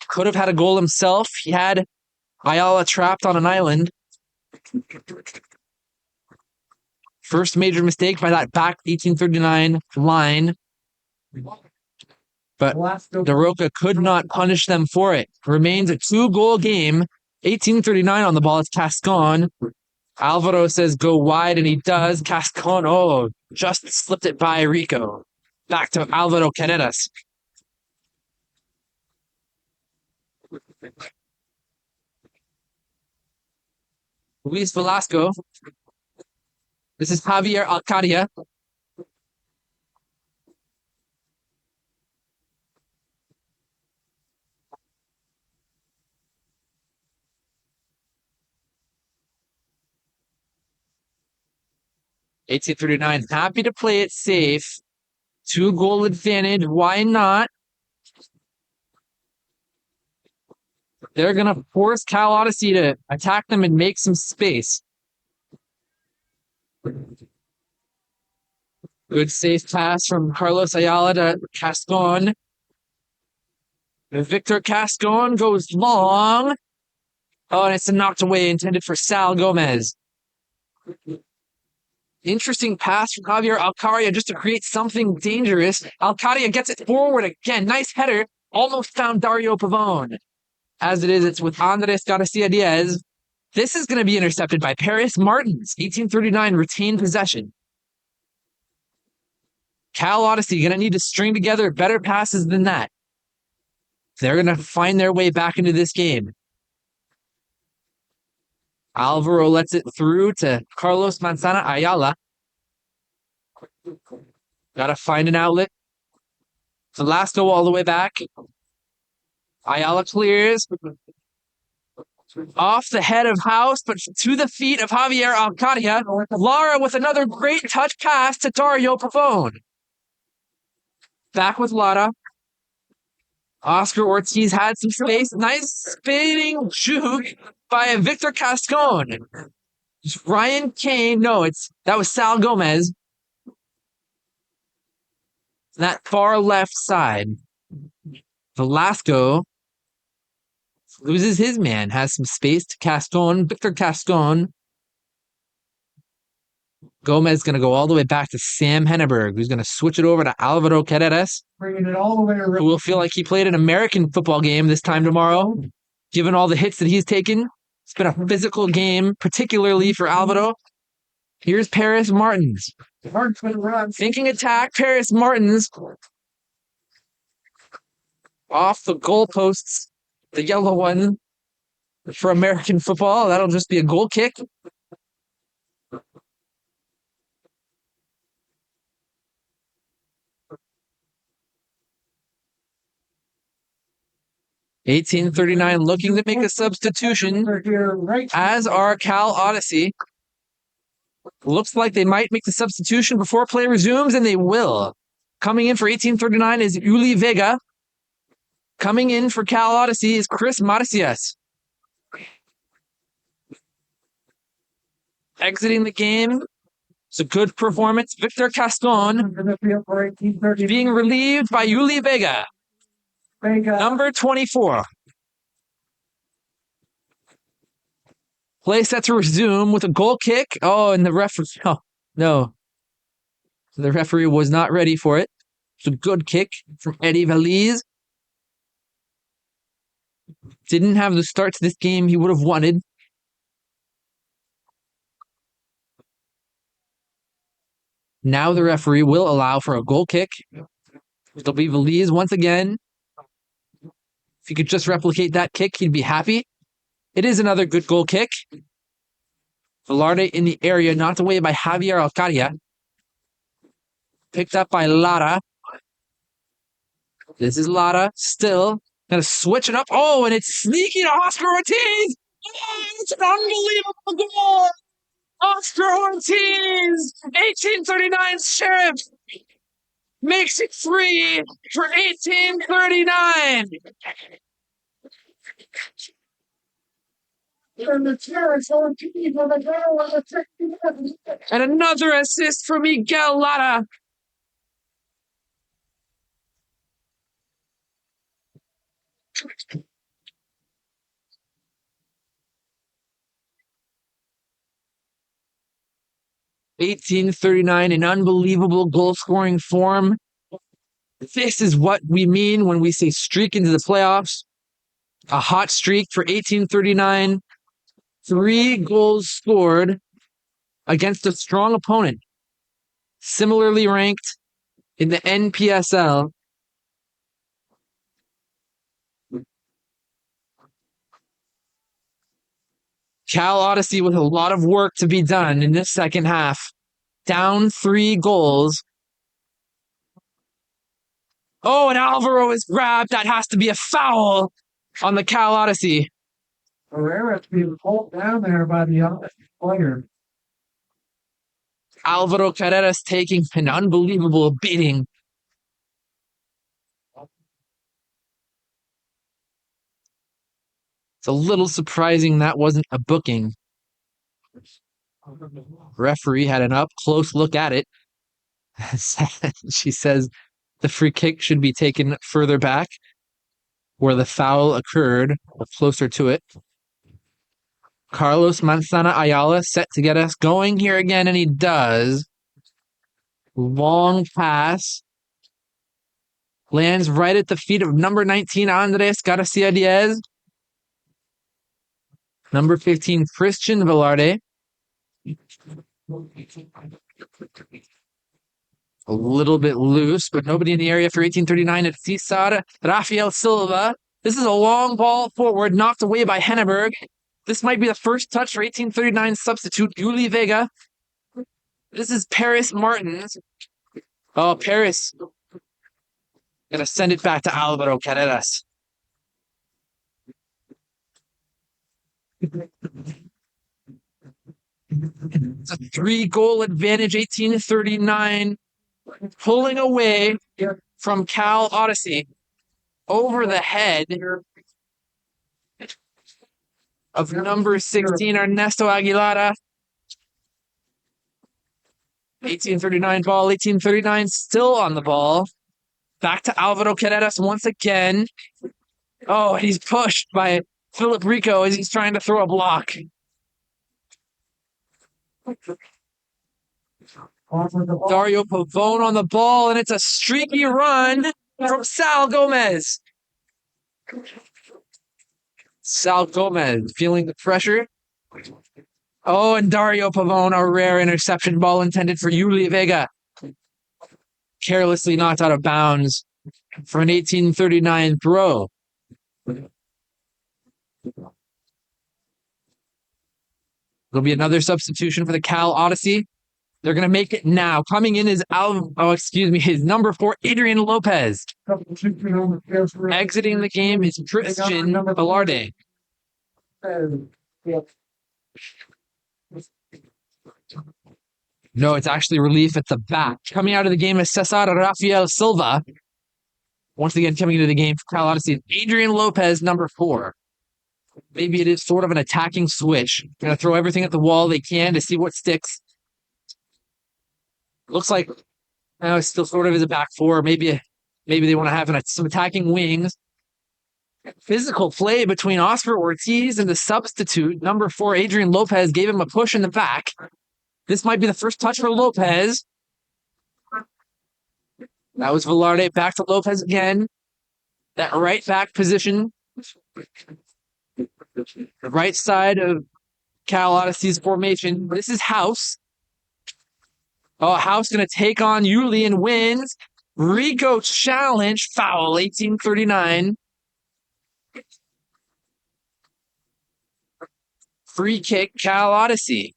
could have had a goal himself. He had Ayala trapped on an island. First major mistake by that back 1839 line. But DeRoca could not punish them for it. Remains a 2-goal game. 1839 on the ball. It's Cascon. Alvaro says go wide, and he does. Cascon, just slipped it by Rico. Back to Alvaro Canedas. Luis Velasco. This is Javier Alcadia. $18.39. Happy to play it safe. 2-goal advantage. Why not? They're going to force Cal Odyssey to attack them and make some space. Good safe pass from Carlos Ayala to Cascon. Victor Cascon goes long. Oh, and it's knocked away, intended for Sal Gomez. Interesting pass from Javier Alcaria just to create something dangerous. Alcaria gets it forward again. Nice header. Almost found Dario Pavone. As it is, it's with Andres Garcia Diaz. This is going to be intercepted by Paris Martins. 1839 retained possession. Cal Odyssey going to need to string together better passes than that. They're going to find their way back into this game. Alvaro lets it through to Carlos Manzana Ayala. Got to find an outlet. Velasco all the way back. Ayala clears. Off the head of House, but to the feet of Javier Alcadia. Lara with another great touch pass to Dario Pavone. Back with Lara. Oscar Ortiz had some space. Nice spinning juke by Victor Cascon. Ryan Kane. No, that was Sal Gomez. That far left side. Velasco Loses his man, has some space to Caston. Victor Caston. Gomez going to go all the way back to Sam Henneberg, who's going to switch it over to Alvaro Carreras, Bringing it all the way around. who will feel like he played an American football game this time tomorrow, given all the hits that he's taken. It's been a physical game, particularly for Alvaro. Here's Paris Martins. Thinking attack, Paris Martins. Off the goalposts, the yellow one for American football. That'll just be a goal kick. $18.39 looking to make a substitution, as are Cal Odyssey. Looks like they might make the substitution before play resumes, and they will. Coming in for 1839 is Uli Vega. Coming in for Cal Odyssey is Chris Marcias. Exiting the game. It's a good performance. Victor Caston being relieved by Uli Vega. Number 24. Play set to resume with a goal kick. Oh, and the referee. Oh, no. The referee was not ready for it. It's a good kick from Eddie Valiz. Didn't have the start to this game he would have wanted. Now the referee will allow for a goal kick. It'll be Valiz once again. If he could just replicate that kick, he'd be happy. It is another good goal kick. Velarde in the area, knocked away by Javier Alcaria. Picked up by Lara. This is Lara, still. Gonna switch it up. Oh, and it's sneaky to Oscar Ortiz! Oh, it's an unbelievable goal! Oscar Ortiz! 1839 Sheriff makes it 3 for 1839! And another assist for Miguel Lara. $18.39, an unbelievable goal-scoring form. This is what we mean when we say streak into the playoffs. A hot streak for $18.39. 3 goals scored against a strong opponent. Similarly ranked in the NPSL. Cal Odyssey with a lot of work to be done in this second half. Down 3 goals. Oh, and Alvaro is grabbed. That has to be a foul on the Cal Odyssey. Herrera's being pulled down there by the other player. Alvaro Carreras taking an unbelievable beating. It's a little surprising that wasn't a booking. Referee had an up-close look at it. She says the free kick should be taken further back where the foul occurred, or closer to it. Carlos Manzana Ayala set to get us going here again, and he does. Long pass. Lands right at the feet of number 19, Andres Garcia Diaz. Number 15, Christian Velarde. A little bit loose, but nobody in the area for 1839 at Cesar Rafael Silva. This is a long ball forward, knocked away by Henneberg. This might be the first touch for 1839 substitute, Uli Vega. This is Paris Martins. Oh, Paris. Gonna send it back to Alvaro Carreras. It's a 3-goal advantage, 1839. Pulling away from Cal Odyssey over the head of number 16, Ernesto Aguilera. 1839 ball, 1839 still on the ball. Back to Alvaro Carreras once again. Oh, he's pushed by Philip Rico as he's trying to throw a block. Dario Pavone on the ball, and it's a streaky run from Sal Gomez. Sal Gomez feeling the pressure. Oh, and Dario Pavone, a rare interception ball intended for Yuli Vega. Carelessly knocked out of bounds for an 1839 throw. There'll be another substitution for the Cal Odyssey. They're going to make it now. Coming in is his number 4, Adrian Lopez. Exiting the game is Christian Velarde. No, it's actually relief at the back. Coming out of the game is Cesar Rafael Silva. Once again, coming into the game for Cal Odyssey, Adrian Lopez, number 4. Maybe it is sort of an attacking switch. Going to throw everything at the wall they can to see what sticks. Looks like it's still sort of is a back 4. Maybe they want to have some attacking wings. Physical play between Oscar Ortiz and the substitute, number 4, Adrian Lopez, gave him a push in the back. This might be the first touch for Lopez. That was Velarde. Back to Lopez again. That right back position. The right side of Cal Odyssey's formation. This is House. Oh, House going to take on Yuli and wins. Rico challenge. Foul. 1839. Free kick. Cal Odyssey.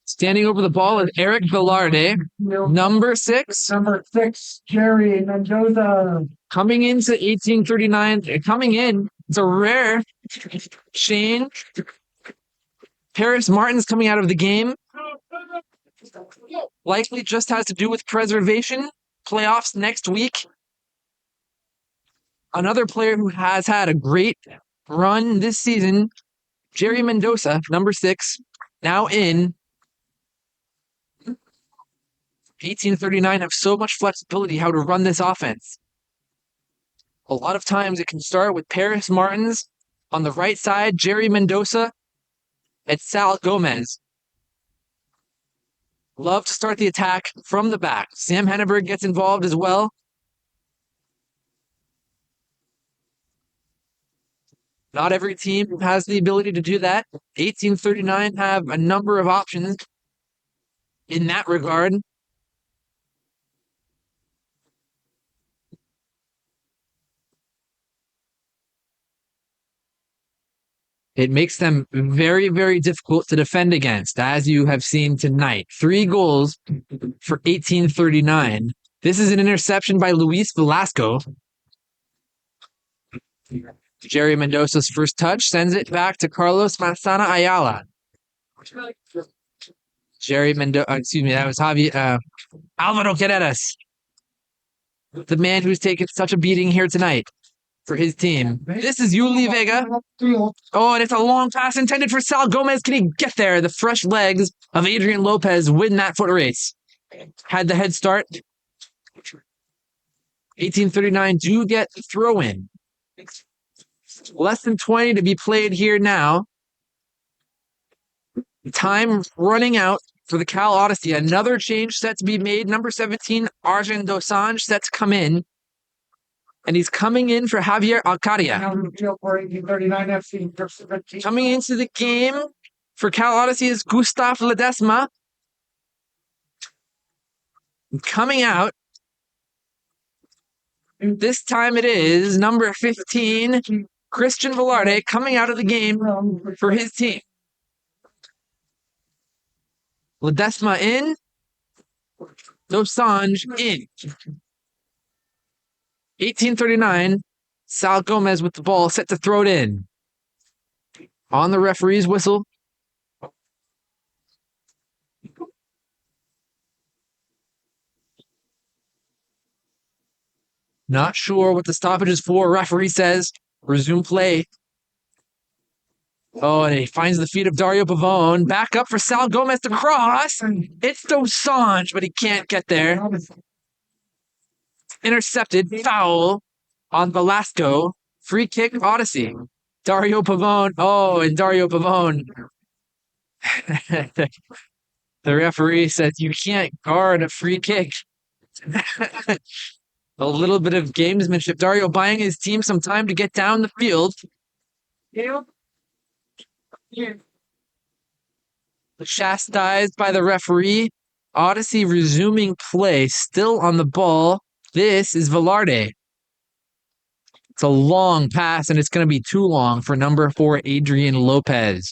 Standing over the ball is Eric Velarde, number 6. Number 6, Jerry Mendoza. Coming into 1839, coming in, it's a rare change. Paris Martin's coming out of the game. Likely just has to do with preservation. Playoffs next week. Another player who has had a great run this season, Jerry Mendoza, number 6, now in. 1839 have so much flexibility how to run this offense. A lot of times it can start with Paris Martins on the right side, Jerry Mendoza, and Sal Gomez. Love to start the attack from the back. Sam Henneberg gets involved as well. Not every team has the ability to do that. 1839 have a number of options in that regard. It makes them very, very difficult to defend against, as you have seen tonight. 3 goals for 1839. This is an interception by Luis Velasco. Jerry Mendoza's first touch sends it back to Carlos Manzana Ayala. Jerry Mendoza, that was Javier, Alvaro Carreras. The man who's taken such a beating here tonight for his team. This is Yuli Vega. Oh, and it's a long pass intended for Sal Gomez. Can he get there? The fresh legs of Adrian Lopez win that foot race. Had the head start. 1839 do get the throw in. Less than 20 to be played here now. Time running out for the Cal Odyssey. Another change set to be made. Number 17, Arjun Dosanjh set to come in. And he's coming in for Javier Alcaria. Coming into the game for Cal Odyssey is Gustav Ledesma. Coming out, this time it is number 15, Christian Velarde, coming out of the game for his team. Ledesma in, Dosanjh in. 1839, Sal Gomez with the ball, set to throw it in. On the referee's whistle. Not sure what the stoppage is for. Referee says resume play. Oh, and he finds the feet of Dario Pavone. Back up for Sal Gomez to cross. It's Dosanjh, but he can't get there. Intercepted. Foul on Velasco. Free kick, Odyssey. Dario Pavone. Oh, and Dario Pavone. The referee says you can't guard a free kick. A little bit of gamesmanship. Dario buying his team some time to get down the field. Chastised by the referee. Odyssey resuming play, still on the ball. This is Velarde. It's a long pass, and it's going to be too long for number 4, Adrian Lopez.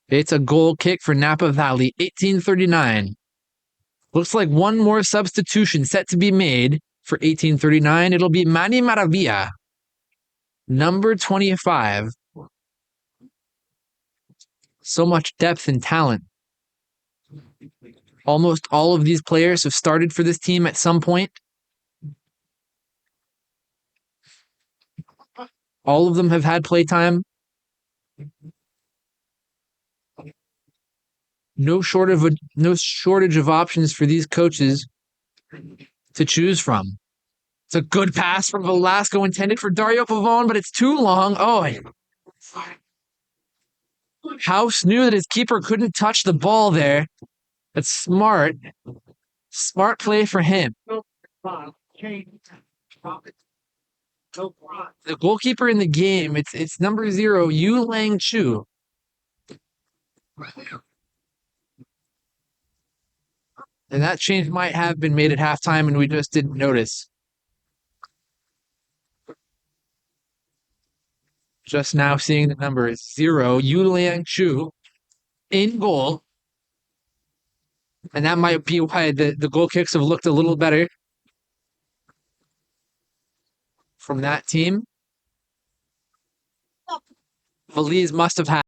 It's a goal kick for Napa Valley, 1839. Looks like one more substitution set to be made for 1839. It'll be Manny Maravilla, number 25. So much depth and talent. Almost all of these players have started for this team at some point. All of them have had playtime. No shortage of options for these coaches to choose from. It's a good pass from Velasco intended for Dario Pavone, but it's too long. Oh, House knew that his keeper couldn't touch the ball there. That's smart. Smart play for him. The goalkeeper in the game, it's number 0, Yu Lang Chu. And that change might have been made at halftime, and we just didn't notice. Just now seeing the number is 0, Yu Lang Chu in goal. And that might be why the goal kicks have looked a little better from that team. Feliz must have had